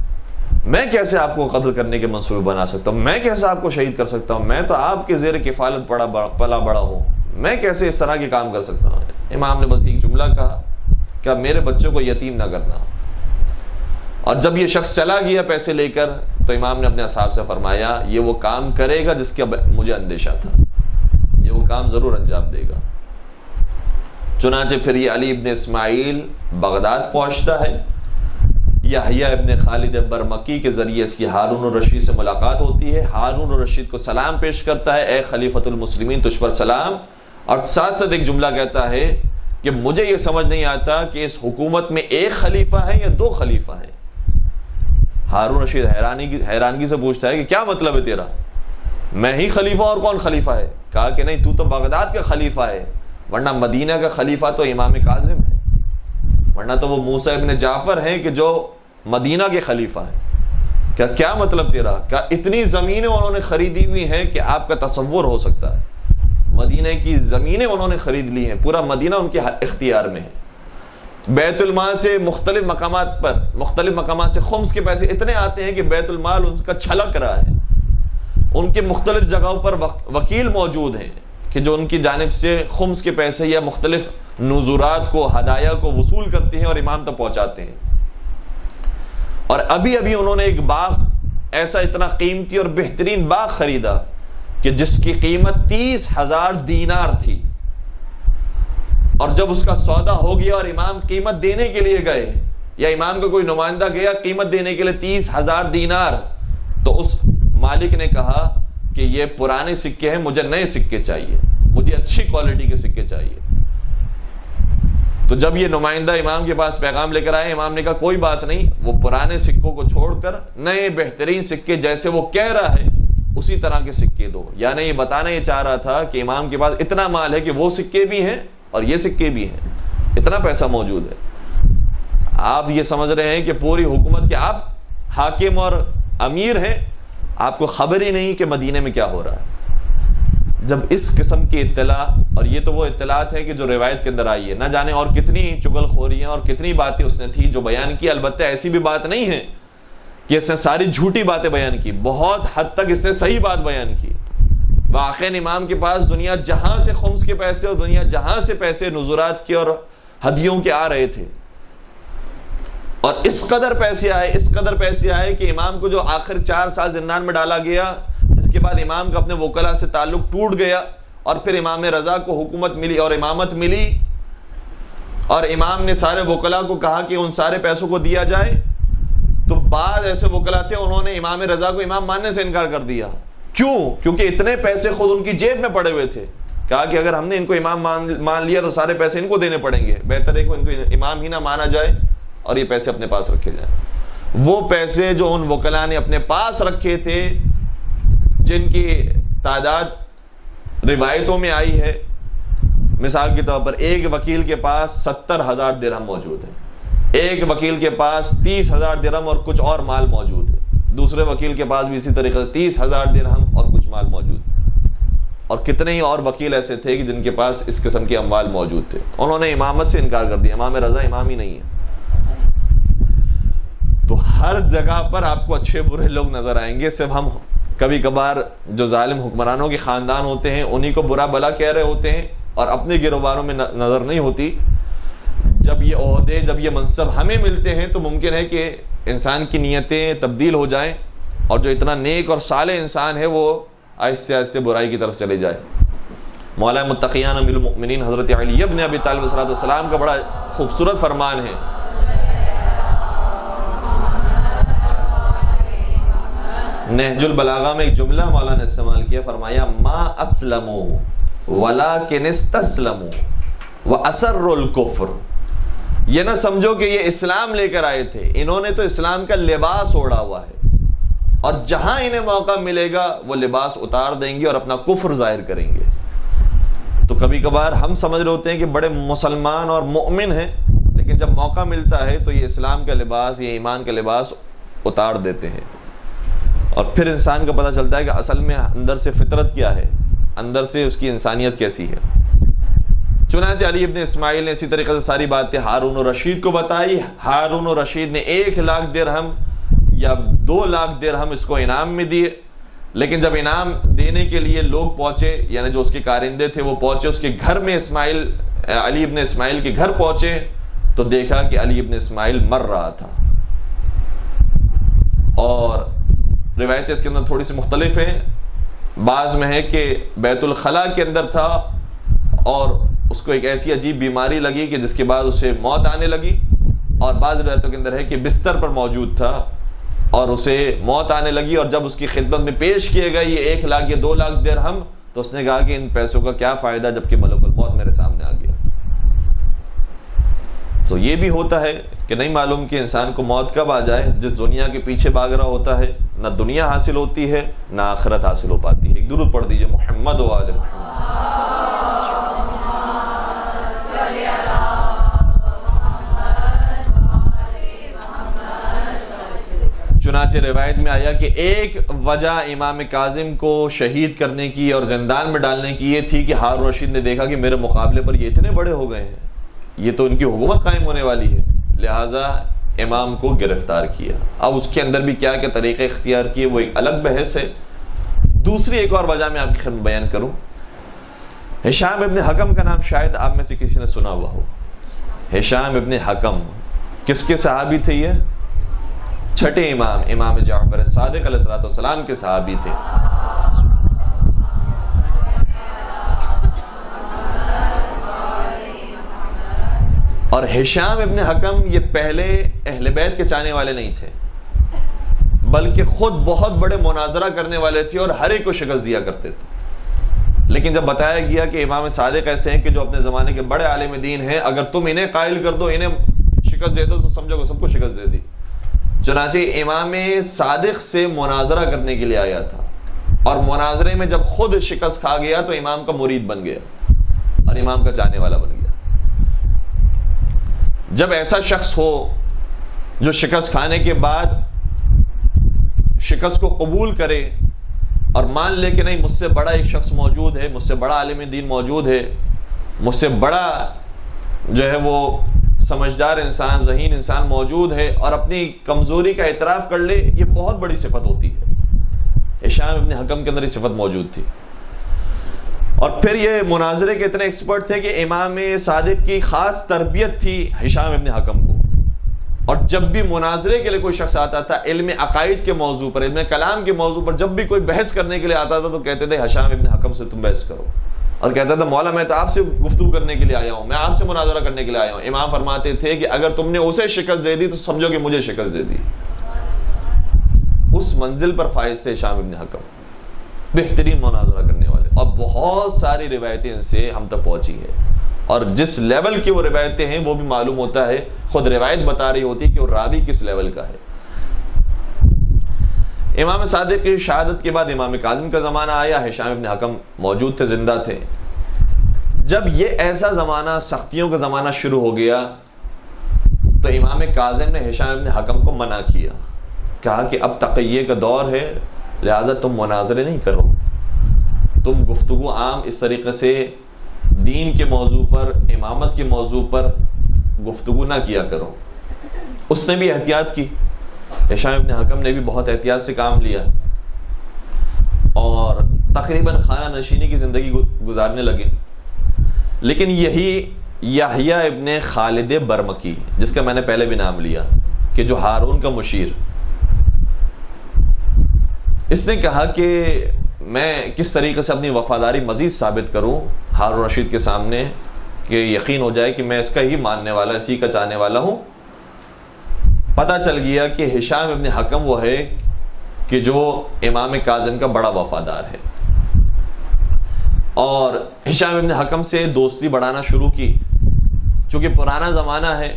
میں کیسے آپ کو قتل کرنے کے منصوبے بنا سکتا ہوں، میں کیسے آپ کو شہید کر سکتا ہوں، میں تو آپ کے زیر کفالت پلا بڑا ہوں، میں کیسے اس طرح کے کام کر سکتا ہوں۔ امام نے بس ایک جملہ کہا کہ میرے بچوں کو یتیم نہ کرنا۔ اور جب یہ شخص چلا گیا پیسے لے کر تو امام نے اپنے اصحاب سے فرمایا یہ وہ کام کرے گا جس کا مجھے اندیشہ تھا، یہ وہ کام ضرور انجام دے گا۔ چنانچہ پھر یہ علی ابن اسماعیل بغداد پہنچتا ہے، یحییٰ ابن خالد برمکی کے ذریعے اس کی ہارون الرشید سے ملاقات ہوتی ہے۔ ہارون الرشید کو سلام پیش کرتا ہے، اے خلیفۃ المسلمین تجھ پر سلام، اور ساتھ ساتھ ایک جملہ کہتا ہے کہ مجھے یہ سمجھ نہیں آتا کہ اس حکومت میں ایک خلیفہ ہے یا 2 خلیفہ ہیں۔ ہارون رشید حیرانگی سے پوچھتا ہے کہ کیا مطلب ہے تیرا، میں ہی خلیفہ اور کون خلیفہ ہے؟ کہا کہ نہیں، تو بغداد کا خلیفہ ہے، ورنہ مدینہ کا خلیفہ تو امام کاظم ہے، ورنہ تو وہ موسیٰ ابن جعفر ہیں کہ جو مدینہ کے خلیفہ ہیں۔ کیا مطلب تیرا؟ کہ اتنی زمینیں انہوں نے خریدی ہوئی ہیں کہ آپ کا تصور ہو سکتا ہے، مدینہ کی زمینیں انہوں نے خرید لی ہیں، پورا مدینہ ان کے اختیار میں ہے۔ بیت المال سے مختلف مقامات سے خمس کے پیسے اتنے آتے ہیں کہ بیت المال ان کا چھلک رہا ہے۔ ان کے مختلف جگہوں پر وکیل موجود ہیں کہ جو ان کی جانب سے خمس کے پیسے یا مختلف نذورات کو، ہدایہ کو وصول کرتے ہیں اور امام تک پہنچاتے ہیں۔ اور ابھی انہوں نے ایک باغ ایسا اتنا قیمتی اور بہترین باغ خریدا کہ جس کی قیمت 30,000 دینار تھی، اور جب اس کا سودا ہو گیا اور امام قیمت دینے کے لیے گئے، یا امام کا کوئی نمائندہ گیا قیمت دینے کے لیے 30,000 دینار، تو اس مالک نے کہا کہ یہ پرانے سکے ہیں، مجھے نئے سکے چاہیے، مجھے اچھی کوالٹی کے سکے چاہیے۔ تو جب یہ نمائندہ امام کے پاس پیغام لے کر آئے، امام نے کہا کوئی بات نہیں، وہ پرانے سکوں کو چھوڑ کر نئے بہترین سکے جیسے وہ کہہ رہا ہے اسی طرح کے سکے دو۔ یعنی یہ بتانا یہ چاہ رہا تھا کہ امام کے پاس اتنا مال ہے کہ وہ سکے بھی ہیں اور یہ سکے بھی ہیں، اتنا پیسہ موجود ہے۔ آپ یہ سمجھ رہے ہیں کہ پوری حکومت کے آپ حاکم اور امیر ہیں، آپ کو خبر ہی نہیں کہ مدینے میں کیا ہو رہا ہے۔ جب اس قسم کی اطلاع، اور یہ تو وہ اطلاعات ہے کہ جو روایت کے اندر آئی ہے، نہ جانے اور کتنی چغل خوریاں اور کتنی باتیں اس نے تھی جو بیان کی، البتہ ایسی بھی بات نہیں ہے کہ اس نے ساری جھوٹی باتیں بیان کی، بہت حد تک اس نے صحیح بات بیان کی۔ واقعاً امام کے پاس دنیا جہاں سے خمس کے پیسے اور دنیا جہاں سے پیسے نذرات کے اور ہدیوں کے آ رہے تھے، اور اس قدر پیسے آئے کہ امام کو جو آخر 4 سال زندان میں ڈالا گیا، اس کے بعد امام کا اپنے وکلا سے تعلق ٹوٹ گیا، اور پھر امام رضا کو حکومت ملی اور امامت ملی، اور امام نے سارے وکلا کو کہا کہ ان سارے پیسوں کو دیا جائے، تو بعض ایسے وکلا تھے انہوں نے امام رضا کو امام ماننے سے انکار کر دیا۔ کیوں؟ کیونکہ اتنے پیسے خود ان کی جیب میں پڑے ہوئے تھے، کہا کہ اگر ہم نے ان کو امام مان لیا تو سارے پیسے ان کو دینے پڑیں گے، بہتر ہے کہ ان کو امام ہی نہ مانا جائے اور یہ پیسے اپنے پاس رکھے جائیں۔ وہ پیسے جو ان وکلا نے اپنے پاس رکھے تھے، جن کی تعداد روایتوں میں آئی ہے، مثال کے طور پر ایک وکیل کے پاس 70,000 درہم موجود ہے، ایک وکیل کے پاس 30,000 درہم اور کچھ اور مال موجود ہے، دوسرے وکیل کے پاس بھی اسی طریقے سے 30,000 درہم اور کچھ مال موجود ہے، اور کتنے ہی اور وکیل ایسے تھے کہ جن کے پاس اس قسم کے اموال موجود تھے، انہوں نے امامت سے انکار کر دیا، امام رضا امام ہی نہیں ہے۔ تو ہر جگہ پر آپ کو اچھے برے لوگ نظر آئیں گے، صرف ہم کبھی کبھار جو ظالم حکمرانوں کے خاندان ہوتے ہیں انہی کو برا بلا کہہ رہے ہوتے ہیں اور اپنے گروباروں میں نظر نہیں ہوتی۔ جب یہ عہدے، جب یہ منصب ہمیں ملتے ہیں تو ممکن ہے کہ انسان کی نیتیں تبدیل ہو جائیں، اور جو اتنا نیک اور صالح انسان ہے وہ آہستہ آہستہ برائی کی طرف چلے جائے۔ مولا متقیان امیر المؤمنین حضرت علی ابن ابی طالب علیہ السلام کا بڑا خوبصورت فرمان ہے، نہج البلاغہ میں ایک جملہ مولانا نے استعمال کیا، فرمایا ما اسلموا ولکن استسلموا واسروا الکفر۔ یہ نہ سمجھو کہ یہ اسلام لے کر آئے تھے، انہوں نے تو اسلام کا لباس اوڑھا ہوا ہے، اور جہاں انہیں موقع ملے گا وہ لباس اتار دیں گے اور اپنا کفر ظاہر کریں گے۔ تو کبھی کبھار ہم سمجھ رہے ہوتے ہیں کہ بڑے مسلمان اور مؤمن ہیں، لیکن جب موقع ملتا ہے تو یہ اسلام کا لباس، یہ ایمان کا لباس اتار دیتے ہیں، اور پھر انسان کو پتہ چلتا ہے کہ اصل میں اندر سے فطرت کیا ہے، اندر سے اس کی انسانیت کیسی ہے۔ چنانچہ علی ابن اسماعیل نے اسی طریقے سے ساری باتیں ہارون الرشید کو بتائی۔ ہارون الرشید نے 1,00,000 درہم یا 2,00,000 درہم اس کو انعام میں دیے، لیکن جب انعام دینے کے لیے لوگ پہنچے، یعنی جو اس کے کارندے تھے وہ پہنچے اس کے گھر میں، علی ابن اسماعیل کے گھر پہنچے تو دیکھا کہ علی ابن اسماعیل مر رہا تھا، اور روایتیں اس کے اندر تھوڑی سی مختلف ہیں۔ بعض میں ہے کہ بیت الخلاء کے اندر تھا اور اس کو ایک ایسی عجیب بیماری لگی کہ جس کے بعد اسے موت آنے لگی، اور بعض روایتوں کے اندر ہے کہ بستر پر موجود تھا اور اسے موت آنے لگی، اور جب اس کی خدمت میں پیش کیے گئے یہ 1,00,000 یا 2,00,000 درہم، تو اس نے کہا کہ ان پیسوں کا کیا فائدہ جبکہ ملک الموت میرے سامنے آ گیا۔ تو یہ بھی ہوتا ہے کہ نہیں معلوم کہ انسان کو موت کب آ جائے۔ جس دنیا کے پیچھے بھاگ رہا ہوتا ہے نہ دنیا حاصل ہوتی ہے نہ آخرت حاصل ہو پاتی ہے۔ ایک درود پڑھ دیجئے محمد و آل محمد۔ چنانچہ روایت میں آیا کہ ایک وجہ امام کاظم کو شہید کرنے کی اور زندان میں ڈالنے کی یہ تھی کہ ہارون رشید نے دیکھا کہ میرے مقابلے پر یہ اتنے بڑے ہو گئے ہیں، یہ تو ان کی حکومت قائم ہونے والی ہے، لہٰذا امام کو گرفتار کیا۔ اب اس کے اندر بھی کیا کیا طریقے اختیار کیے وہ ایک الگ بحث ہے۔ دوسری ایک اور وجہ میں آپ کی خدمت بیان کروں۔ ہشام ابن حکم کا نام شاید آپ میں سے کسی نے سنا ہوا ہو۔ ہشام ابن حکم کس کے صحابی تھے؟ یہ چھٹے امام جعفر صادق علیہ السلام کے صحابی تھے۔ اور ہشام ابن حکم یہ پہلے اہل بیت کے چاہنے والے نہیں تھے، بلکہ خود بہت بڑے مناظرہ کرنے والے تھے اور ہر ایک کو شکست دیا کرتے تھے۔ لیکن جب بتایا گیا کہ امام صادق ایسے ہیں کہ جو اپنے زمانے کے بڑے عالم دین ہیں، اگر تم انہیں قائل کر دو، انہیں شکست دے دو تو سمجھو کہ سب کو شکست دے دی۔ چنانچہ امام صادق سے مناظرہ کرنے کے لیے آیا تھا، اور مناظرے میں جب خود شکست کھا گیا تو امام کا مرید بن گیا اور امام کا چاہنے والا بن گیا۔ جب ایسا شخص ہو جو شکست کھانے کے بعد شکست کو قبول کرے اور مان لے کہ نہیں مجھ سے بڑا ایک شخص موجود ہے، مجھ سے بڑا عالم دین موجود ہے، مجھ سے بڑا جو ہے وہ سمجھدار انسان، ذہین انسان موجود ہے، اور اپنی کمزوری کا اعتراف کر لے، یہ بہت بڑی صفت ہوتی ہے۔ ہشام ابن حکم کے اندر یہ صفت موجود تھی۔ اور پھر یہ مناظرے کے اتنے ایکسپرٹ تھے کہ امام صادق کی خاص تربیت تھی ہشام ابن حکم کو، اور جب بھی مناظرے کے لیے کوئی شخص آتا تھا، علم عقائد کے موضوع پر، علم کلام کے موضوع پر جب بھی کوئی بحث کرنے کے لیے آتا تھا تو کہتے تھے ہشام ابن حکم سے تم بحث کرو، اور کہتا تھا مولا میں تو آپ سے گفتگو کرنے کے لیے آیا ہوں، میں آپ سے مناظرہ کرنے کے لیے آیا ہوں۔ امام فرماتے تھے کہ اگر تم نے اسے شکست دے دی تو سمجھو کہ مجھے شکست دے دی۔ اس منزل پر فائز تھے ہشام ابن حکم، بہترین مناظرہ کرنے والے، اور بہت ساری روایتیں ان سے ہم تک پہنچی ہیں، اور جس لیول کی وہ روایتیں ہیں وہ بھی معلوم ہوتا ہے، خود روایت بتا رہی ہوتی ہے کہ وہ راوی کس لیول کا ہے۔ امام صادق کی شہادت کے بعد امام کاظم کا زمانہ آیا، ہشام ابن حکم موجود تھے، زندہ تھے۔ جب یہ ایسا زمانہ، سختیوں کا زمانہ شروع ہو گیا تو امام کاظم نے ہشام ابن حکم کو منع کیا، کہا کہ اب تقیہ کا دور ہے، لہذا تم مناظرے نہیں کرو، تم گفتگو عام اس طریقے سے دین کے موضوع پر، امامت کے موضوع پر گفتگو نہ کیا کرو۔ اس نے بھی احتیاط کی، ہشام ابن حکم نے بھی بہت احتیاط سے کام لیا، اور تقریباً خانہ نشینی کی زندگی گزارنے لگے۔ لیکن یہی یحییٰ ابن خالد برمکی، جس کا میں نے پہلے بھی نام لیا، کہ جو ہارون کا مشیر، اس نے کہا کہ میں کس طریقے سے اپنی وفاداری مزید ثابت کروں ہارون رشید کے سامنے کہ یقین ہو جائے کہ میں اس کا ہی ماننے والا، اسی کا چاہنے والا ہوں۔ پتہ چل گیا کہ ہشام ابن حکم وہ ہے کہ جو امام کاظم کا بڑا وفادار ہے، اور ہشام ابن حکم سے دوستی بڑھانا شروع کی۔ چونکہ پرانا زمانہ ہے،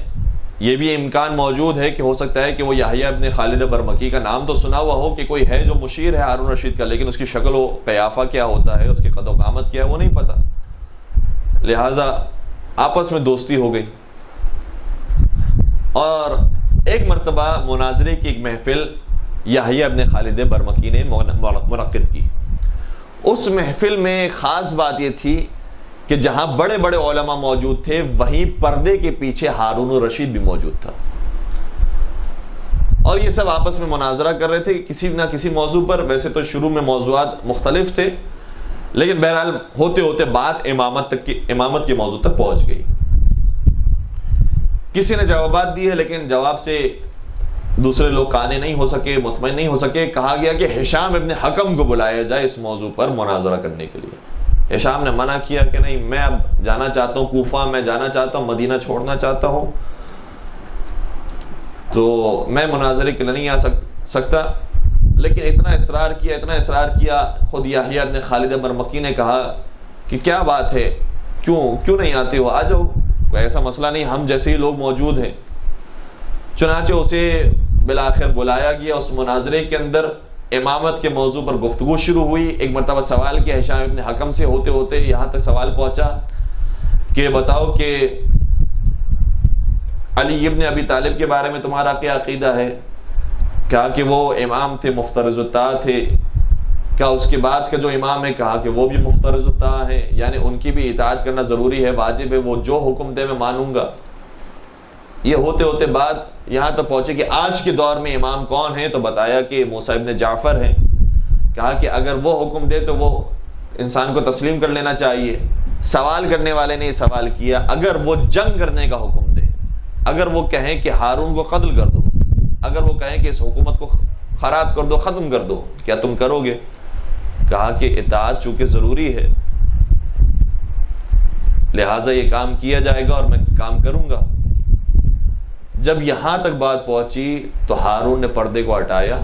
یہ بھی امکان موجود ہے کہ ہو سکتا ہے کہ وہ یحییٰ ابن خالد برمکی کا نام تو سنا ہوا ہو کہ کوئی ہے جو مشیر ہے ہارون رشید کا، لیکن اس کی شکل و قیافہ کیا ہوتا ہے، اس کی قد و قامت کیا ہے، وہ نہیں پتا، لہٰذا آپس میں دوستی ہو گئی۔ اور ایک مرتبہ مناظرے کی ایک محفل یحییٰ ابن خالد برمکی نے منعقد کی۔ اس محفل میں خاص بات یہ تھی کہ جہاں بڑے بڑے علماء موجود تھے، وہیں پردے کے پیچھے ہارون الرشید بھی موجود تھا، اور یہ سب آپس میں مناظرہ کر رہے تھے کسی نہ کسی موضوع پر۔ ویسے تو شروع میں موضوعات مختلف تھے، لیکن بہرحال ہوتے ہوتے بات امامت کے موضوع تک پہنچ گئی۔ کسی نے جوابات دیے، لیکن جواب سے دوسرے لوگ قانع نہیں ہو سکے، مطمئن نہیں ہو سکے۔ کہا گیا کہ ہشام ابن حکم کو بلایا جائے اس موضوع پر مناظرہ کرنے کے لیے۔ ہشام نے منع کیا کہ نہیں، میں اب جانا چاہتا ہوں کوفہ، میں جانا چاہتا ہوں مدینہ، چھوڑنا چاہتا ہوں، تو میں مناظرے کے لیے نہیں آ سکتا۔ لیکن اتنا اصرار کیا، خود یحییٰ ابن خالد برمکی نے کہا کہ کیا بات ہے، کیوں نہیں آتے ہو، آ جاؤ، کوئی ایسا مسئلہ نہیں، ہم جیسے ہی لوگ موجود ہیں۔ چنانچہ اسے بالآخر بلایا گیا۔ اس مناظرے کے اندر امامت کے موضوع پر گفتگو شروع ہوئی۔ ایک مرتبہ سوال کیا ہشام ابن حکم سے، ہوتے ہوتے یہاں تک سوال پہنچا کہ بتاؤ کہ علی ابن ابی طالب کے بارے میں تمہارا کیا عقیدہ ہے؟ کہا کہ وہ امام تھے، مفترض الطاعہ تھے۔ کیا اس کے بعد کا جو امام ہے؟ کہا کہ وہ بھی مفترض الطاعہ ہے، یعنی ان کی بھی اطاعت کرنا ضروری ہے، واجب ہے، وہ جو حکم دے میں مانوں گا۔ یہ ہوتے ہوتے بات یہاں تک پہنچے کہ آج کے دور میں امام کون ہیں، تو بتایا کہ موسیٰ ابن جعفر ہیں۔ کہا کہ اگر وہ حکم دے تو وہ انسان کو تسلیم کر لینا چاہیے۔ سوال کرنے والے نے یہ سوال کیا، اگر وہ جنگ کرنے کا حکم دے، اگر وہ کہیں کہ ہارون کو قتل کر دو، اگر وہ کہیں کہ اس حکومت کو خراب کر دو، ختم کر دو، کیا تم کرو گے؟ کہا کہ اطاعت چونکہ ضروری ہے، لہٰذا یہ کام کیا جائے گا اور میں کام کروں گا۔ جب یہاں تک بات پہنچی تو ہارون نے پردے کو ہٹایا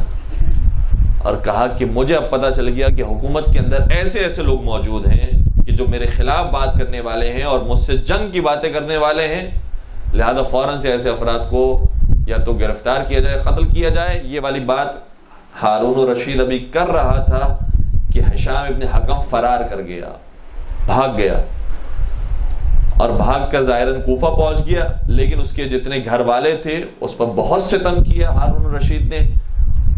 اور کہا کہ مجھے اب پتہ چل گیا کہ حکومت کے اندر ایسے لوگ موجود ہیں کہ جو میرے خلاف بات کرنے والے ہیں اور مجھ سے جنگ کی باتیں کرنے والے ہیں، لہذا فوراً سے ایسے افراد کو یا تو گرفتار کیا جائے، قتل کیا جائے۔ یہ والی بات ہارون الرشید ابھی کر رہا تھا کہ ہشام ابن حکم فرار کر گیا، بھاگ گیا، اور بھاگ کر ظاہراً کوفہ پہنچ گیا۔ لیکن اس کے جتنے گھر والے تھے اس پر بہت ستم کیا ہارون الرشید نے،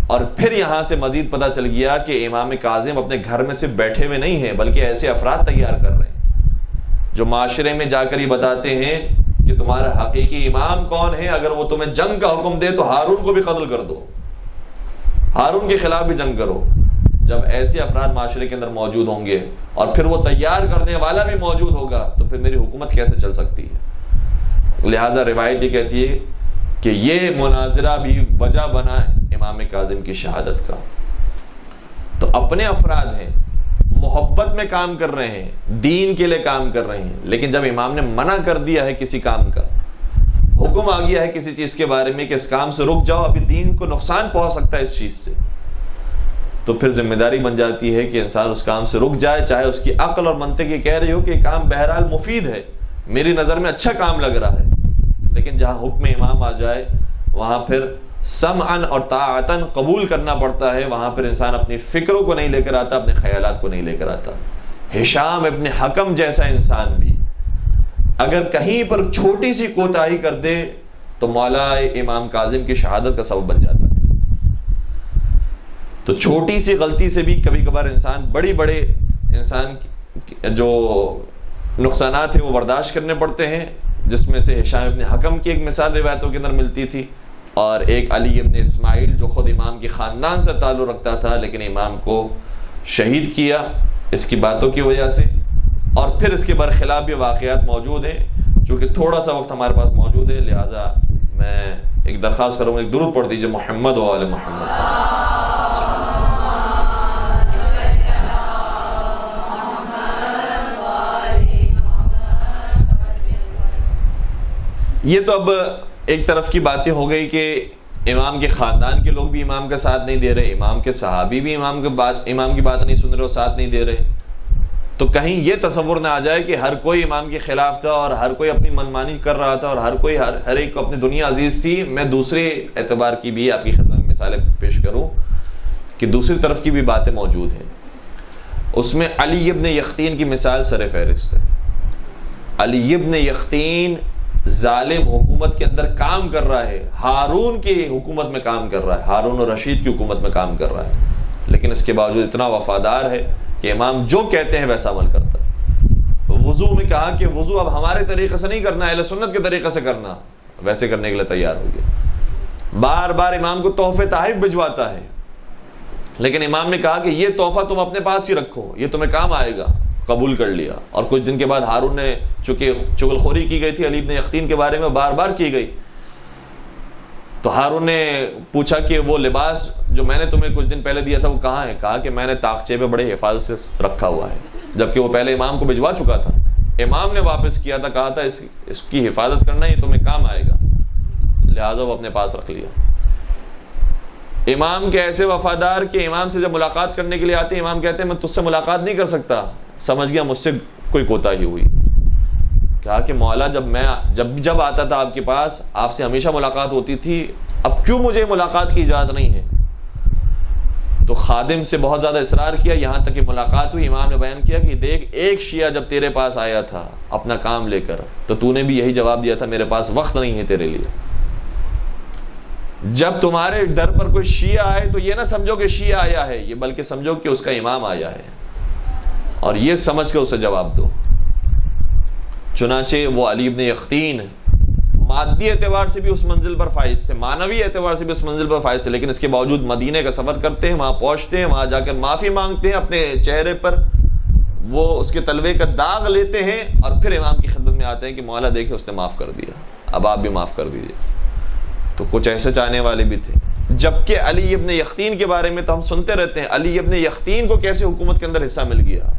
اور پھر یہاں سے مزید پتہ چل گیا کہ امام کاظم اپنے گھر میں صرف بیٹھے ہوئے نہیں ہیں بلکہ ایسے افراد تیار کر رہے ہیں جو معاشرے میں جا کر یہ بتاتے ہیں کہ تمہارا حقیقی امام کون ہے، اگر وہ تمہیں جنگ کا حکم دے تو ہارون کو بھی قتل کر دو، ہارون کے خلاف بھی جنگ کرو۔ جب ایسے افراد معاشرے کے اندر موجود ہوں گے اور پھر وہ تیار کرنے والا بھی موجود ہوگا تو پھر میری حکومت کیسے چل سکتی ہے؟ لہذا روایت یہ کہتی ہے کہ یہ مناظرہ بھی وجہ بنا امام کاظم کی شہادت کا۔ تو اپنے افراد ہیں، محبت میں کام کر رہے ہیں، دین کے لیے کام کر رہے ہیں، لیکن جب امام نے منع کر دیا ہے کسی کام کا، حکم آ گیا ہے کسی چیز کے بارے میں کہ اس کام سے رک جاؤ، ابھی دین کو نقصان پہنچ سکتا ہے اس چیز سے، تو پھر ذمہ داری بن جاتی ہے کہ انسان اس کام سے رک جائے، چاہے اس کی عقل اور منطق یہ کہہ رہی ہو کہ یہ کام بہرحال مفید ہے، میری نظر میں اچھا کام لگ رہا ہے، لیکن جہاں حکم امام آ جائے وہاں پھر سمعاً اور طاعتاً قبول کرنا پڑتا ہے، وہاں پھر انسان اپنی فکروں کو نہیں لے کر آتا، اپنے خیالات کو نہیں لے کر آتا۔ ہشام ابن حکم جیسا انسان بھی اگر کہیں پر چھوٹی سی کوتاہی کر دے تو مولا امام کاظم کی شہادت کا سبب بن جاتا ہے۔ تو چھوٹی سی غلطی سے بھی کبھی کبھار انسان بڑے انسان جو نقصانات ہیں وہ برداشت کرنے پڑتے ہیں، جس میں سے ہشام ابن حکم کی ایک مثال روایتوں کے اندر ملتی تھی، اور ایک علی ابن اسماعیل جو خود امام کے خاندان سے تعلق رکھتا تھا لیکن امام کو شہید کیا اس کی باتوں کی وجہ سے، اور پھر اس کے برخلاف بھی واقعات موجود ہیں۔ چونکہ تھوڑا سا وقت ہمارے پاس موجود ہے لہٰذا میں ایک درخواست کروں گا، ایک درود پڑھ دیجیے محمد و آل محمد۔ یہ تو اب ایک طرف کی باتیں ہو گئی کہ امام کے خاندان کے لوگ بھی امام کا ساتھ نہیں دے رہے، امام کے صحابی بھی امام کی بات نہیں سن رہے اور ساتھ نہیں دے رہے، تو کہیں یہ تصور نہ آ جائے کہ ہر کوئی امام کے خلاف تھا اور ہر کوئی اپنی منمانی کر رہا تھا اور ہر کوئی ہر ایک کو اپنی دنیا عزیز تھی۔ میں دوسرے اعتبار کی بھی آپ کی خدمت میں مثالیں پیش کروں کہ دوسری طرف کی بھی باتیں موجود ہیں۔ اس میں علی ابن یختین کی مثال سر فہرست ہے۔ علی ابن یختین ظالم حکومت کے اندر کام کر رہا ہے، ہارون کی حکومت میں کام کر رہا ہے، ہارون اور رشید کی حکومت میں کام کر رہا ہے، لیکن اس کے باوجود اتنا وفادار ہے کہ امام جو کہتے ہیں ویسا عمل کرتا ہے۔ وضو میں کہا کہ وضو اب ہمارے طریقے سے نہیں کرنا، اہل سنت کے طریقے سے کرنا، ویسے کرنے کے لیے تیار ہو گیا۔ بار بار امام کو تحفے تحائف بھجواتا ہے، لیکن امام نے کہا کہ یہ تحفہ تم اپنے پاس ہی رکھو، یہ تمہیں کام آئے گا، قبول کر لیا۔ اور کچھ دن کے بعد ہارون نے، چونکہ چغل خوری کی گئی تھی علی ابن یختین کے بارے میں بار بار کی گئی، تو ہارون نے پوچھا کہ وہ لباس جو میں نے تمہیں کچھ دن پہلے دیا تھا وہ کہاں ہے؟ کہا کہ میں نے طاقچے پہ بڑے حفاظت سے رکھا ہوا ہے، جبکہ وہ پہلے امام کو بھجوا چکا تھا۔ امام نے واپس کیا تھا، کہا تھا اس کی حفاظت کرنا، یہ تمہیں کام آئے گا، لہٰذا وہ اپنے پاس رکھ لیا۔ امام کے ایسے وفادار کہ امام سے جب ملاقات کرنے کے لیے آتے ہیں، امام کہتے ہیں میں تجھ سے ملاقات نہیں کر سکتا، سمجھ گیا مجھ سے کوئی کوتاہی ہوئی۔ کہا کہ مولا جب آتا تھا آپ کے پاس، آپ سے ہمیشہ ملاقات ہوتی تھی، اب کیوں مجھے ملاقات کی اجازت نہیں ہے؟ تو خادم سے بہت زیادہ اصرار کیا، یہاں تک کہ ملاقات ہوئی۔ امام نے بیان کیا کہ دیکھ، ایک شیعہ جب تیرے پاس آیا تھا اپنا کام لے کر تو تو نے بھی یہی جواب دیا تھا میرے پاس وقت نہیں ہے تیرے لیے۔ جب تمہارے در پر کوئی شیعہ آئے تو یہ نہ سمجھو کہ شیعہ آیا ہے، یہ بلکہ سمجھو کہ اس کا امام آیا ہے، اور یہ سمجھ کے اسے جواب دو۔ چنانچہ وہ علی ابن یختین مادی اعتبار سے بھی اس منزل پر فائز تھے، معنوی اعتبار سے بھی اس منزل پر فائز تھے، لیکن اس کے باوجود مدینے کا سفر کرتے ہیں، وہاں پہنچتے ہیں، وہاں جا کر معافی مانگتے ہیں، اپنے چہرے پر وہ اس کے تلوے کا داغ لیتے ہیں، اور پھر امام کی خدمت میں آتے ہیں کہ مولا دیکھیں اس نے معاف کر دیا، اب آپ بھی معاف کر دیجیے۔ تو کچھ ایسے چاہنے والے بھی تھے۔ جبکہ علی ابن یختین کے بارے میں تو ہم سنتے رہتے ہیں، علی ابن یختین کو کیسے حکومت کے اندر حصہ مل گیا۔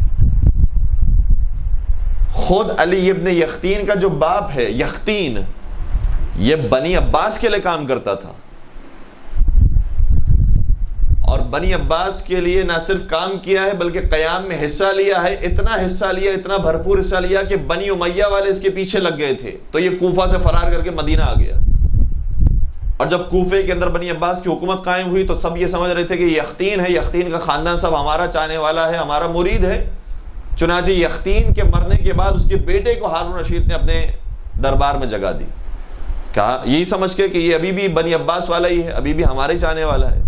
خود علی ابن یختین کا جو باپ ہے یختین، یہ بنی عباس کے لیے کام کرتا تھا، اور بنی عباس کے لیے نہ صرف کام کیا ہے بلکہ قیام میں حصہ لیا ہے، اتنا حصہ لیا، اتنا بھرپور حصہ لیا کہ بنی امیہ والے اس کے پیچھے لگ گئے تھے، تو یہ کوفہ سے فرار کر کے مدینہ آ گیا، اور جب کوفے کے اندر بنی عباس کی حکومت قائم ہوئی تو سب یہ سمجھ رہے تھے کہ یختین ہے، یختین کا خاندان سب ہمارا چاہنے والا ہے، ہمارا مرید ہے۔ چنانچہ یختین کے مرنے کے بعد اس کے بیٹے کو ہارون رشید نے اپنے دربار میں جگہ دی، کہا یہی سمجھ کے کہ یہ ابھی بھی بنی عباس والا ہی ہے، ابھی بھی ہمارے چاہنے والا ہے۔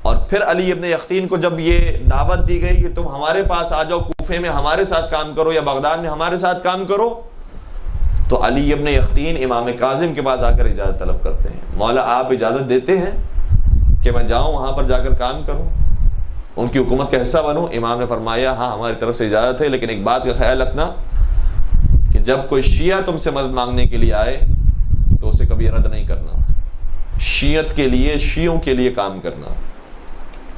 اور پھر علی ابن یقطین کو جب یہ دعوت دی گئی کہ تم ہمارے پاس آ جاؤ، کوفے میں ہمارے ساتھ کام کرو یا بغداد میں ہمارے ساتھ کام کرو، تو علی ابن یقطین امام کاظم کے پاس آ کر اجازت طلب کرتے ہیں، مولا آپ اجازت دیتے ہیں کہ میں جاؤں وہاں پر جا کر کام کروں، ان کی حکومت کا حصہ بنوں؟ امام نے فرمایا ہاں ہماری طرف سے اجازت ہے، لیکن ایک بات کا خیال رکھنا کہ جب کوئی شیعہ تم سے مدد مانگنے کے لیے آئے تو اسے کبھی رد نہیں کرنا، شیعت کے لیے، شیعوں کے لیے کام کرنا۔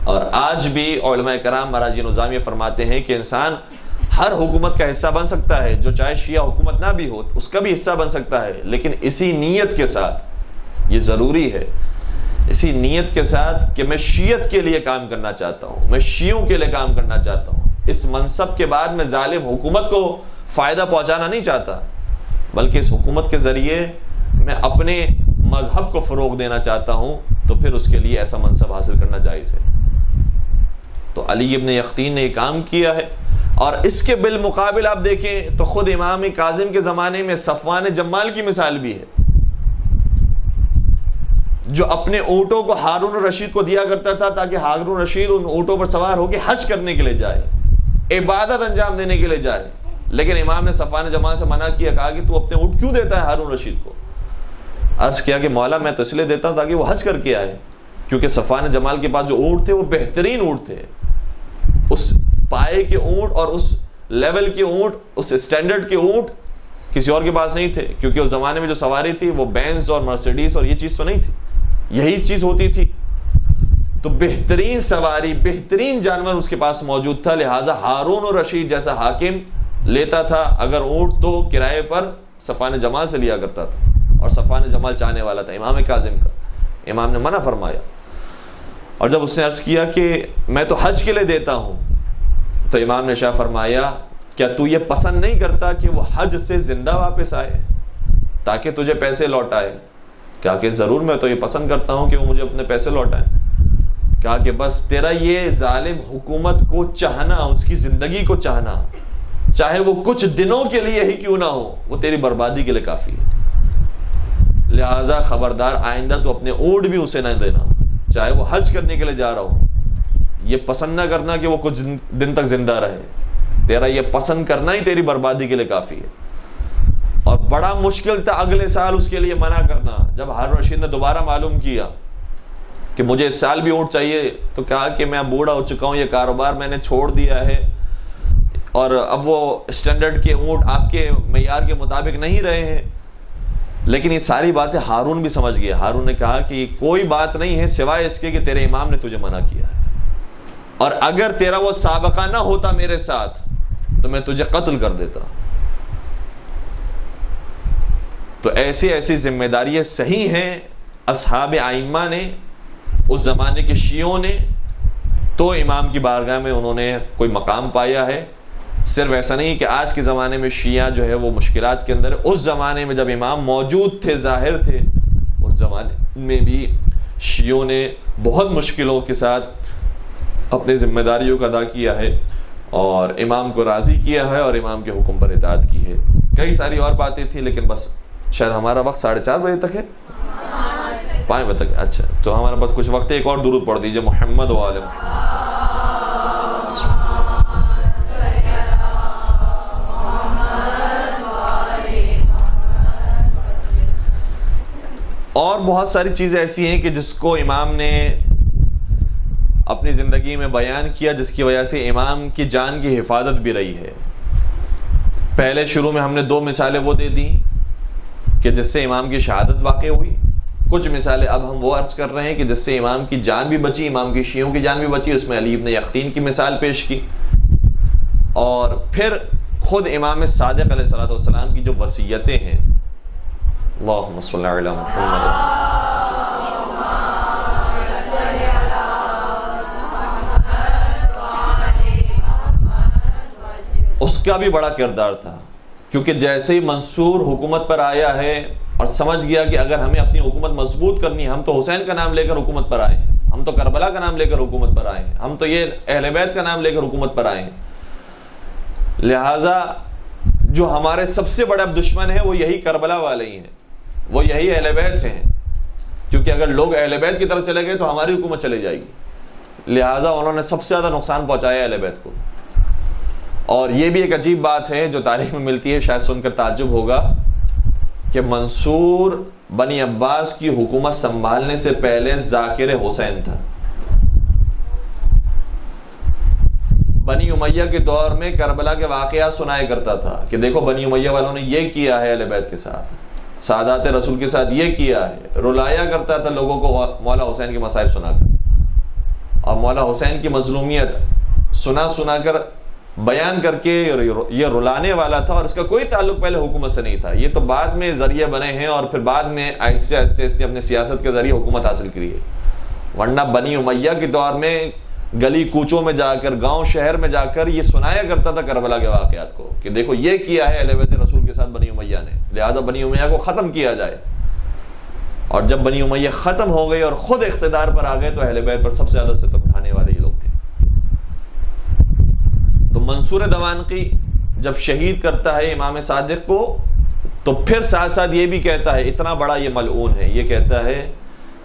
اور آج بھی علماء کرام مراجع نظامیہ فرماتے ہیں کہ انسان ہر حکومت کا حصہ بن سکتا ہے، جو چاہے شیعہ حکومت نہ بھی ہو اس کا بھی حصہ بن سکتا ہے، لیکن اسی نیت کے ساتھ، یہ ضروری ہے، اسی نیت کے ساتھ کہ میں شیعت کے لیے کام کرنا چاہتا ہوں، میں شیعوں کے لیے کام کرنا چاہتا ہوں، اس منصب کے بعد میں ظالم حکومت کو فائدہ پہنچانا نہیں چاہتا، بلکہ اس حکومت کے ذریعے میں اپنے مذہب کو فروغ دینا چاہتا ہوں، تو پھر اس کے لیے ایسا منصب حاصل کرنا جائز ہے۔ تو علی ابن یقطین نے یہ کام کیا ہے۔ اور اس کے بالمقابل آپ دیکھیں تو خود امام کاظم کے زمانے میں صفوان جمال کی مثال بھی ہے، جو اپنے اونٹوں کو ہارون الرشید کو دیا کرتا تھا تاکہ ہارون الرشید ان اونٹوں پر سوار ہو کے حج کرنے کے لیے جائے، عبادت انجام دینے کے لیے جائے، لیکن امام نے صفوان جمال سے منع کیا، کہا کہ تو اپنے اونٹ کیوں دیتا ہے ہارون الرشید کو؟ عرض کیا کہ مولا میں تو اس لیے دیتا ہوں تاکہ وہ حج کر کے آئے، کیونکہ صفوان جمال کے پاس جو اونٹ تھے وہ بہترین اونٹ تھے، اس پائے کے اونٹ اور اس لیول کے اونٹ، اس اسٹینڈرڈ کے اونٹ کسی اور کے پاس نہیں تھے، کیونکہ اس زمانے میں جو سواری تھی وہ بینز اور مرسیڈیز اور یہ چیز تو نہیں تھی، یہی چیز ہوتی تھی، تو بہترین سواری، بہترین جانور اس کے پاس موجود تھا، لہٰذا ہارون الرشید جیسا حاکم لیتا تھا اگر اونٹ تو کرائے پر صفوان جمال سے لیا کرتا تھا، اور صفوان جمال چاہنے والا تھا امام کاظم کا، امام نے منع فرمایا۔ اور جب اس نے عرض کیا کہ میں تو حج کے لیے دیتا ہوں، تو امام نے شاہ فرمایا کیا تو یہ پسند نہیں کرتا کہ وہ حج سے زندہ واپس آئے تاکہ تجھے پیسے لوٹائے؟ کہا کہ ضرور میں تو یہ پسند کرتا ہوں کہ وہ مجھے اپنے پیسے لوٹائیں۔ کہا کہ بس تیرا یہ ظالم حکومت کو چاہنا، اس کی زندگی کو چاہنا، چاہے وہ کچھ دنوں کے لیے ہی کیوں نہ ہو، وہ تیری بربادی کے لیے کافی ہے، لہٰذا خبردار آئندہ تو اپنے اونٹ بھی اسے نہ دینا، چاہے وہ حج کرنے کے لیے جا رہا ہو، یہ پسند نہ کرنا کہ وہ کچھ دن تک زندہ رہے، تیرا یہ پسند کرنا ہی تیری بربادی کے لیے کافی ہے۔ اور بڑا مشکل تھا اگلے سال اس کے لیے منع کرنا، جب ہارون رشید نے دوبارہ معلوم کیا کہ مجھے اس سال بھی اونٹ چاہیے، تو کہا کہ میں بوڑھا ہو چکا ہوں، یہ کاروبار میں نے چھوڑ دیا ہے، اور اب وہ اسٹینڈرڈ کے اونٹ آپ کے معیار کے مطابق نہیں رہے ہیں۔ لیکن یہ ساری باتیں ہارون بھی سمجھ گیا، ہارون نے کہا کہ کوئی بات نہیں ہے سوائے اس کے کہ تیرے امام نے تجھے منع کیا ہے، اور اگر تیرا وہ سابقہ نہ ہوتا میرے ساتھ تو میں تجھے قتل کر دیتا۔ تو ایسی ایسی ذمہ داریاں صحیح ہیں اصحاب ائمہ نے، اس زمانے کے شیعوں نے تو امام کی بارگاہ میں انہوں نے کوئی مقام پایا ہے۔ صرف ایسا نہیں کہ آج کے زمانے میں شیعہ جو ہے وہ مشکلات کے اندر ہے، اس زمانے میں جب امام موجود تھے، ظاہر تھے، اس زمانے میں بھی شیعوں نے بہت مشکلوں کے ساتھ اپنی ذمہ داریوں کا ادا کیا ہے، اور امام کو راضی کیا ہے، اور امام کے حکم پر اطاعت کی ہے۔ کئی ساری اور باتیں تھیں، لیکن بس شاید ہمارا وقت 4:30 بجے تک ہے، 5 بجے تک، اچھا تو ہمارا پاس کچھ وقت ہے، ایک اور درود پڑھ دیجئے محمد و آل محمد۔ اور بہت ساری چیزیں ایسی ہیں کہ جس کو امام نے اپنی زندگی میں بیان کیا، جس کی وجہ سے امام کی جان کی حفاظت بھی رہی ہے۔ پہلے شروع میں ہم نے 2 مثالیں وہ دے دی کہ جس سے امام کی شہادت واقع ہوئی، کچھ مثالیں اب ہم وہ عرض کر رہے ہیں کہ جس سے امام کی جان بھی بچی، امام کی شیعوں کی جان بھی بچی، اس میں علی ابن یقطین کی مثال پیش کی، اور پھر خود امام صادق علیہ السلام کی جو وصیتیں ہیں، اللہم صلی علی محمد، اس کا بھی بڑا کردار تھا، کیونکہ جیسے ہی منصور حکومت پر آیا ہے اور سمجھ گیا کہ اگر ہمیں اپنی حکومت مضبوط کرنی ہے، ہم تو حسین کا نام لے کر حکومت پر آئے ہیں، ہم تو کربلا کا نام لے کر حکومت پر آئے ہیں، ہم تو یہ اہل بیت کا نام لے کر حکومت پر آئے ہیں، لہٰذا جو ہمارے سب سے بڑا دشمن ہے وہ یہی کربلا والے ہی ہیں، وہ یہی اہل بیت ہیں، کیونکہ اگر لوگ اہل بیت کی طرف چلے گئے تو ہماری حکومت چلے جائے گی، لہٰذا انہوں نے سب سے زیادہ نقصان پہنچایا اہل بیت کو. اور یہ بھی ایک عجیب بات ہے جو تاریخ میں ملتی ہے, شاید سن کر تعجب ہوگا, کہ منصور بنی عباس کی حکومت سنبھالنے سے پہلے ذاکر حسین تھا. بنی امیہ کے دور میں کربلا کے واقعات سنایا کرتا تھا کہ دیکھو بنی امیہ والوں نے یہ کیا ہے اہل بیت کے ساتھ, سادات رسول کے ساتھ یہ کیا ہے. رلایا کرتا تھا لوگوں کو مولا حسین کے مصائب سنا کر, اور مولا حسین کی مظلومیت سنا کر بیان کر کے یہ رلانے والا تھا. اور اس کا کوئی تعلق پہلے حکومت سے نہیں تھا, یہ تو بعد میں ذریعے بنے ہیں اور پھر بعد میں آہستہ آہستہ اپنے سیاست کے ذریعے حکومت حاصل کری ہے. ورنہ بنی امیہ کے دور میں گلی کوچوں میں جا کر, گاؤں شہر میں جا کر یہ سنایا کرتا تھا کربلا کے واقعات کو کہ دیکھو یہ کیا ہے اہل بیت رسول کے ساتھ بنی امیہ نے, لہذا بنی امیہ کو ختم کیا جائے. اور جب بنی امیہ ختم ہو گئی اور خود اقتدار پر آ گئے تو اہل بیت پر سب سے زیادہ ستم ڈھانے والے یہ لوگ تھے. تو منصور دوانقی جب شہید کرتا ہے امام صادق کو تو پھر ساتھ ساتھ یہ بھی کہتا ہے, اتنا بڑا یہ ملعون ہے, یہ کہتا ہے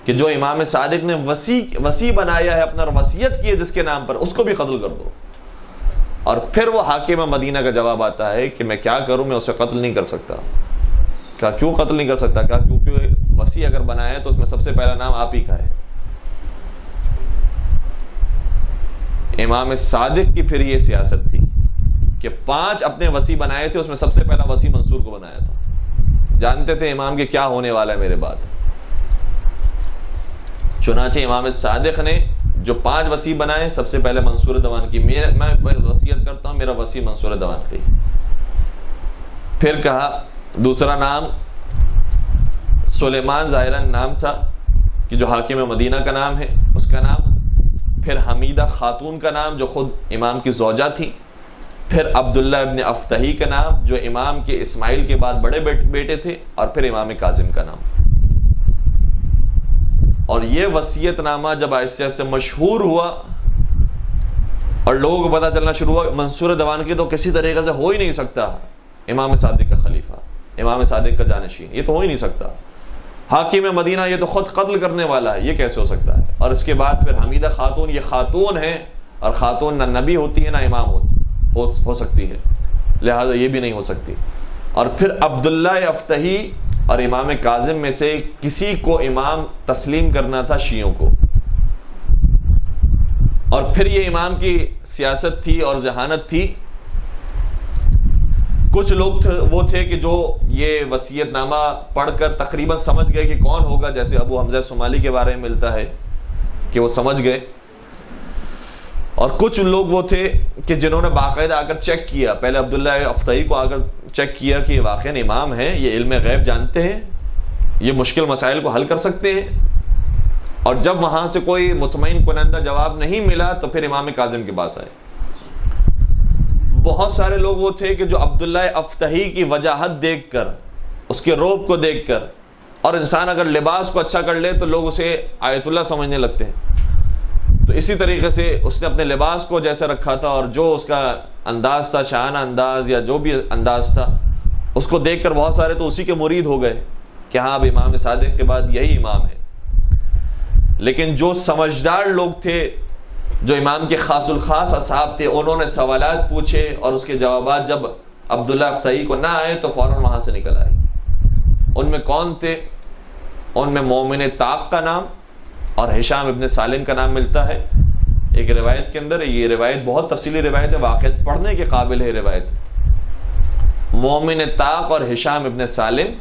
کہ جو امام صادق نے وصی بنایا ہے اپنا, وصیت کی ہے جس کے نام پر, اس کو بھی قتل کر دو. اور پھر وہ حاکم مدینہ کا جواب آتا ہے کہ میں کیا کروں, میں اسے قتل نہیں کر سکتا. کہا کیوں قتل نہیں کر سکتا؟ کہا کیونکہ وصی اگر بنایا ہے تو اس میں سب سے پہلا نام آپ ہی کا ہے. امام صادق کی پھر یہ سیاست تھی کہ 5 اپنے وصی بنائے تھے, اس میں سب سے پہلا وصی منصور کو بنایا تھا. جانتے تھے امام کے کیا ہونے والا ہے میرے بعد. چنانچہ امام صادق نے جو 5 وصی بنائے, سب سے پہلے منصور دوانقی, میں وصیت کرتا ہوں میرا وصی منصور دوانقی. پھر کہا دوسرا نام سلیمان ظاہراً نام تھا کہ جو حاکم مدینہ کا نام ہے, اس کا نام. پھر حمیدہ خاتون کا نام جو خود امام کی زوجہ تھی. پھر عبداللہ ابن افتحی کا نام جو امام کے اسماعیل کے بعد بڑے بیٹے تھے. اور پھر امام کاظم کا نام. اور یہ وصیت نامہ جب آہستہ سے مشہور ہوا اور لوگوں کو پتہ چلنا شروع ہوا, منصور دوانقی تو کسی طریقے سے ہو ہی نہیں سکتا امام صادق کا خلیفہ, امام صادق کا جانشین, یہ تو ہو ہی نہیں سکتا. حاکم مدینہ یہ تو خود قتل کرنے والا ہے, یہ کیسے ہو سکتا ہے؟ اور اس کے بعد پھر حمیدہ خاتون, یہ خاتون ہے اور خاتون نہ نبی ہوتی ہے نہ امام ہو سکتی ہے, لہذا یہ بھی نہیں ہو سکتی. اور پھر عبداللہ افتحی اور امام کاظم میں سے کسی کو امام تسلیم کرنا تھا شیعوں کو. اور پھر یہ امام کی سیاست تھی اور ذہانت تھی. کچھ لوگ وہ تھے کہ جو یہ وصیت نامہ پڑھ کر تقریباً سمجھ گئے کہ کون ہوگا, جیسے ابو حمزہ صومالی کے بارے میں ملتا ہے کہ وہ سمجھ گئے. اور کچھ لوگ وہ تھے کہ جنہوں نے باقاعدہ آ کر چیک کیا, پہلے عبداللہ افتحی کو آ کر چیک کیا کہ یہ واقعاً امام ہیں, یہ علم غیب جانتے ہیں, یہ مشکل مسائل کو حل کر سکتے ہیں. اور جب وہاں سے کوئی مطمئن کنندہ جواب نہیں ملا تو پھر امام کاظم کے پاس آئے. بہت سارے لوگ وہ تھے کہ جو عبداللہ افتحی کی وجاہت دیکھ کر, اس کے روب کو دیکھ کر, اور انسان اگر لباس کو اچھا کر لے تو لوگ اسے آیت اللہ سمجھنے لگتے ہیں, تو اسی طریقے سے اس نے اپنے لباس کو جیسے رکھا تھا اور جو اس کا انداز تھا, شاہانہ انداز یا جو بھی انداز تھا, اس کو دیکھ کر بہت سارے تو اسی کے مرید ہو گئے کہ ہاں اب امام صادق کے بعد یہی امام ہے. لیکن جو سمجھدار لوگ تھے, جو امام کے خاص الخاص اصحاب تھے, انہوں نے سوالات پوچھے اور اس کے جوابات جب عبداللہ افتحی کو نہ آئے تو فوراً وہاں سے نکل آئے. ان میں کون تھے؟ ان میں مومن طاق کا نام اور ہشام ابن سالم کا نام ملتا ہے ایک روایت کے اندر. یہ روایت بہت تفصیلی روایت ہے, واقعہ پڑھنے کے قابل ہے روایت. مومن طاق اور ہشام ابن سالم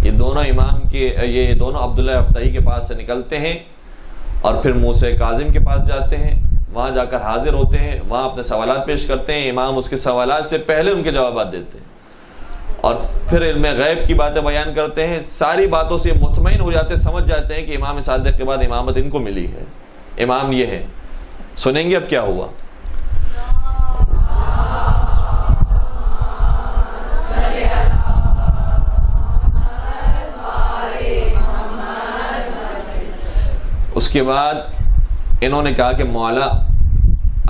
یہ دونوں امام کے, یہ دونوں عبداللہ افتحی کے پاس سے نکلتے ہیں اور پھر موسیٰ کاظم کے پاس جاتے ہیں. وہاں جا کر حاضر ہوتے ہیں, وہاں اپنے سوالات پیش کرتے ہیں. امام اس کے سوالات سے پہلے ان کے جوابات دیتے ہیں اور پھر علم غیب کی باتیں بیان کرتے ہیں. ساری باتوں سے مطمئن ہو جاتے ہیں, سمجھ جاتے ہیں کہ امام صادق کے بعد امامت ان کو ملی ہے, امام یہ ہے. سنیں گے اب کیا ہوا. اس کے بعد انہوں نے کہا کہ مولا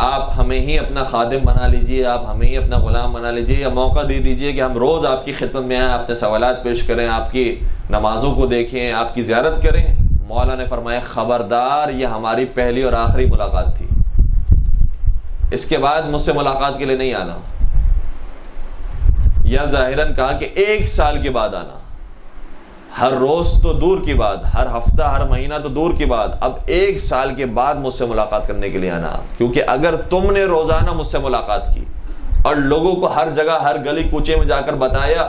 آپ ہمیں ہی اپنا خادم بنا لیجئے, آپ ہمیں ہی اپنا غلام بنا لیجئے, یا موقع دے دیجئے کہ ہم روز آپ کی خدمت میں آئیں, اپنے سوالات پیش کریں, آپ کی نمازوں کو دیکھیں, آپ کی زیارت کریں. مولا نے فرمایا خبردار یہ ہماری پہلی اور آخری ملاقات تھی، اس کے بعد مجھ سے ملاقات کے لیے نہیں آنا، یا ظاہراً کہا کہ 1 سال کے بعد آنا، ہر روز تو دور کی بات، ہر ہفتہ ہر مہینہ تو دور کی بات، اب 1 سال کے بعد مجھ سے ملاقات کرنے کے لیے آنا، کیونکہ اگر تم نے روزانہ مجھ سے ملاقات کی اور لوگوں کو ہر جگہ ہر گلی کوچے میں جا کر بتایا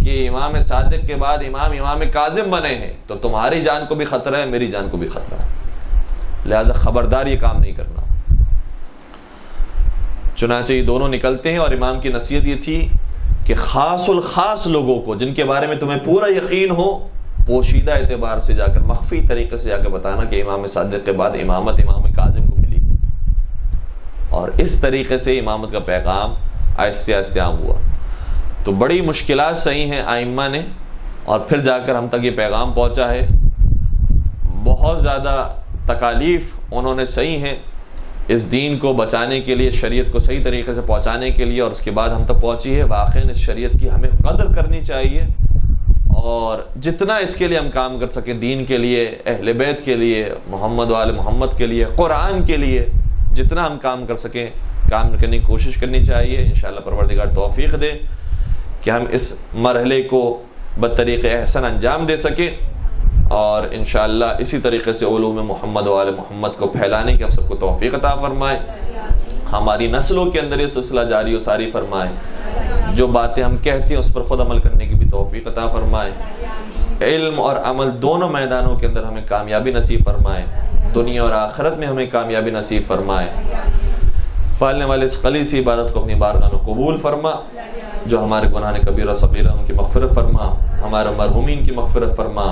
کہ امام صادق کے بعد امام کاظم بنے ہیں، تو تمہاری جان کو بھی خطرہ ہے، میری جان کو بھی خطرہ ہے، لہذا خبردار یہ کام نہیں کرنا۔ چنانچہ یہ دونوں نکلتے ہیں اور امام کی نصیحت یہ تھی کہ خاص الخاص لوگوں کو جن کے بارے میں تمہیں پورا یقین ہو، پوشیدہ اعتبار سے جا کر مخفی طریقے سے جا کر بتانا کہ امام صادق کے بعد امامت امام کاظم کو ملی، اور اس طریقے سے امامت کا پیغام آہستہ آہستہ عام ہوا۔ تو بڑی مشکلات سہی ہیں آئمہ نے، اور پھر جا کر ہم تک یہ پیغام پہنچا ہے، بہت زیادہ تکالیف انہوں نے سہی ہیں اس دین کو بچانے کے لیے، شریعت کو صحیح طریقے سے پہنچانے کے لیے، اور اس کے بعد ہم تک پہنچی ہے۔ واقعاً اس شریعت کی ہمیں قدر کرنی چاہیے، اور جتنا اس کے لیے ہم کام کر سکیں، دین کے لیے، اہل بیت کے لیے، محمد و آل محمد کے لیے، قرآن کے لیے، جتنا ہم کام کر سکیں کام کرنے کی کوشش کرنی چاہیے۔ انشاءاللہ پروردگار توفیق دے کہ ہم اس مرحلے کو بطریق احسن انجام دے سکیں، اور انشاءاللہ اسی طریقے سے علوم محمد و آل محمد کو پھیلانے کی ہم سب کو توفیق عطا فرمائے، ہماری نسلوں کے اندر یہ سلسلہ جاری و ساری فرمائے، جو باتیں ہم کہتے ہیں اس پر خود عمل کرنے کی بھی توفیق عطا فرمائے، علم اور عمل دونوں میدانوں کے اندر ہمیں کامیابی نصیب فرمائے، دنیا اور آخرت میں ہمیں کامیابی نصیب فرمائے۔ پالنے والے اس قلی سی عبادت کو اپنی بارگاہ میں قبول فرما، جو ہمارے گناہ کبیرہ صغیرہ ان کی مغفرت فرما، ہمارے مرحومین کی مغفرت فرما،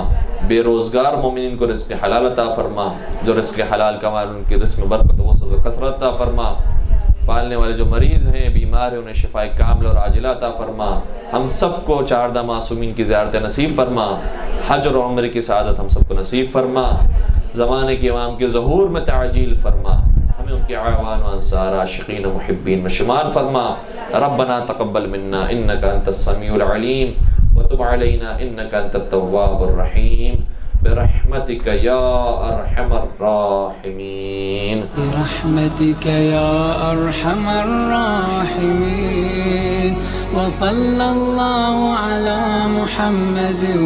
بے روزگار مومنین کو رزق حلال عطا فرما، جو رزق حلال کمائے ان کے رزق میں برکت و وسعت و کثرت عطا فرما، پالنے والے جو مریض ہیں بیمار ہیں انہیں شفاء کاملہ اور عاجلہ عطا فرما، ہم سب کو 4 معصومین کی زیارت نصیب فرما، حج اور عمرے کی سعادت ہم سب کو نصیب فرما، زمانے کے امام کے ظہور میں تعجیل فرما، ہمیں ان کے اعوان و انصار عاشقین و محبین میں شمار فرما۔ ربنا تقبل منا انک انت السمیع العلیم وتب علینا انک انت التواب الرحیم برحمتک یا ارحم الراحمین، برحمتک یا ارحم الراحمین، وصلی اللہ علی محمد و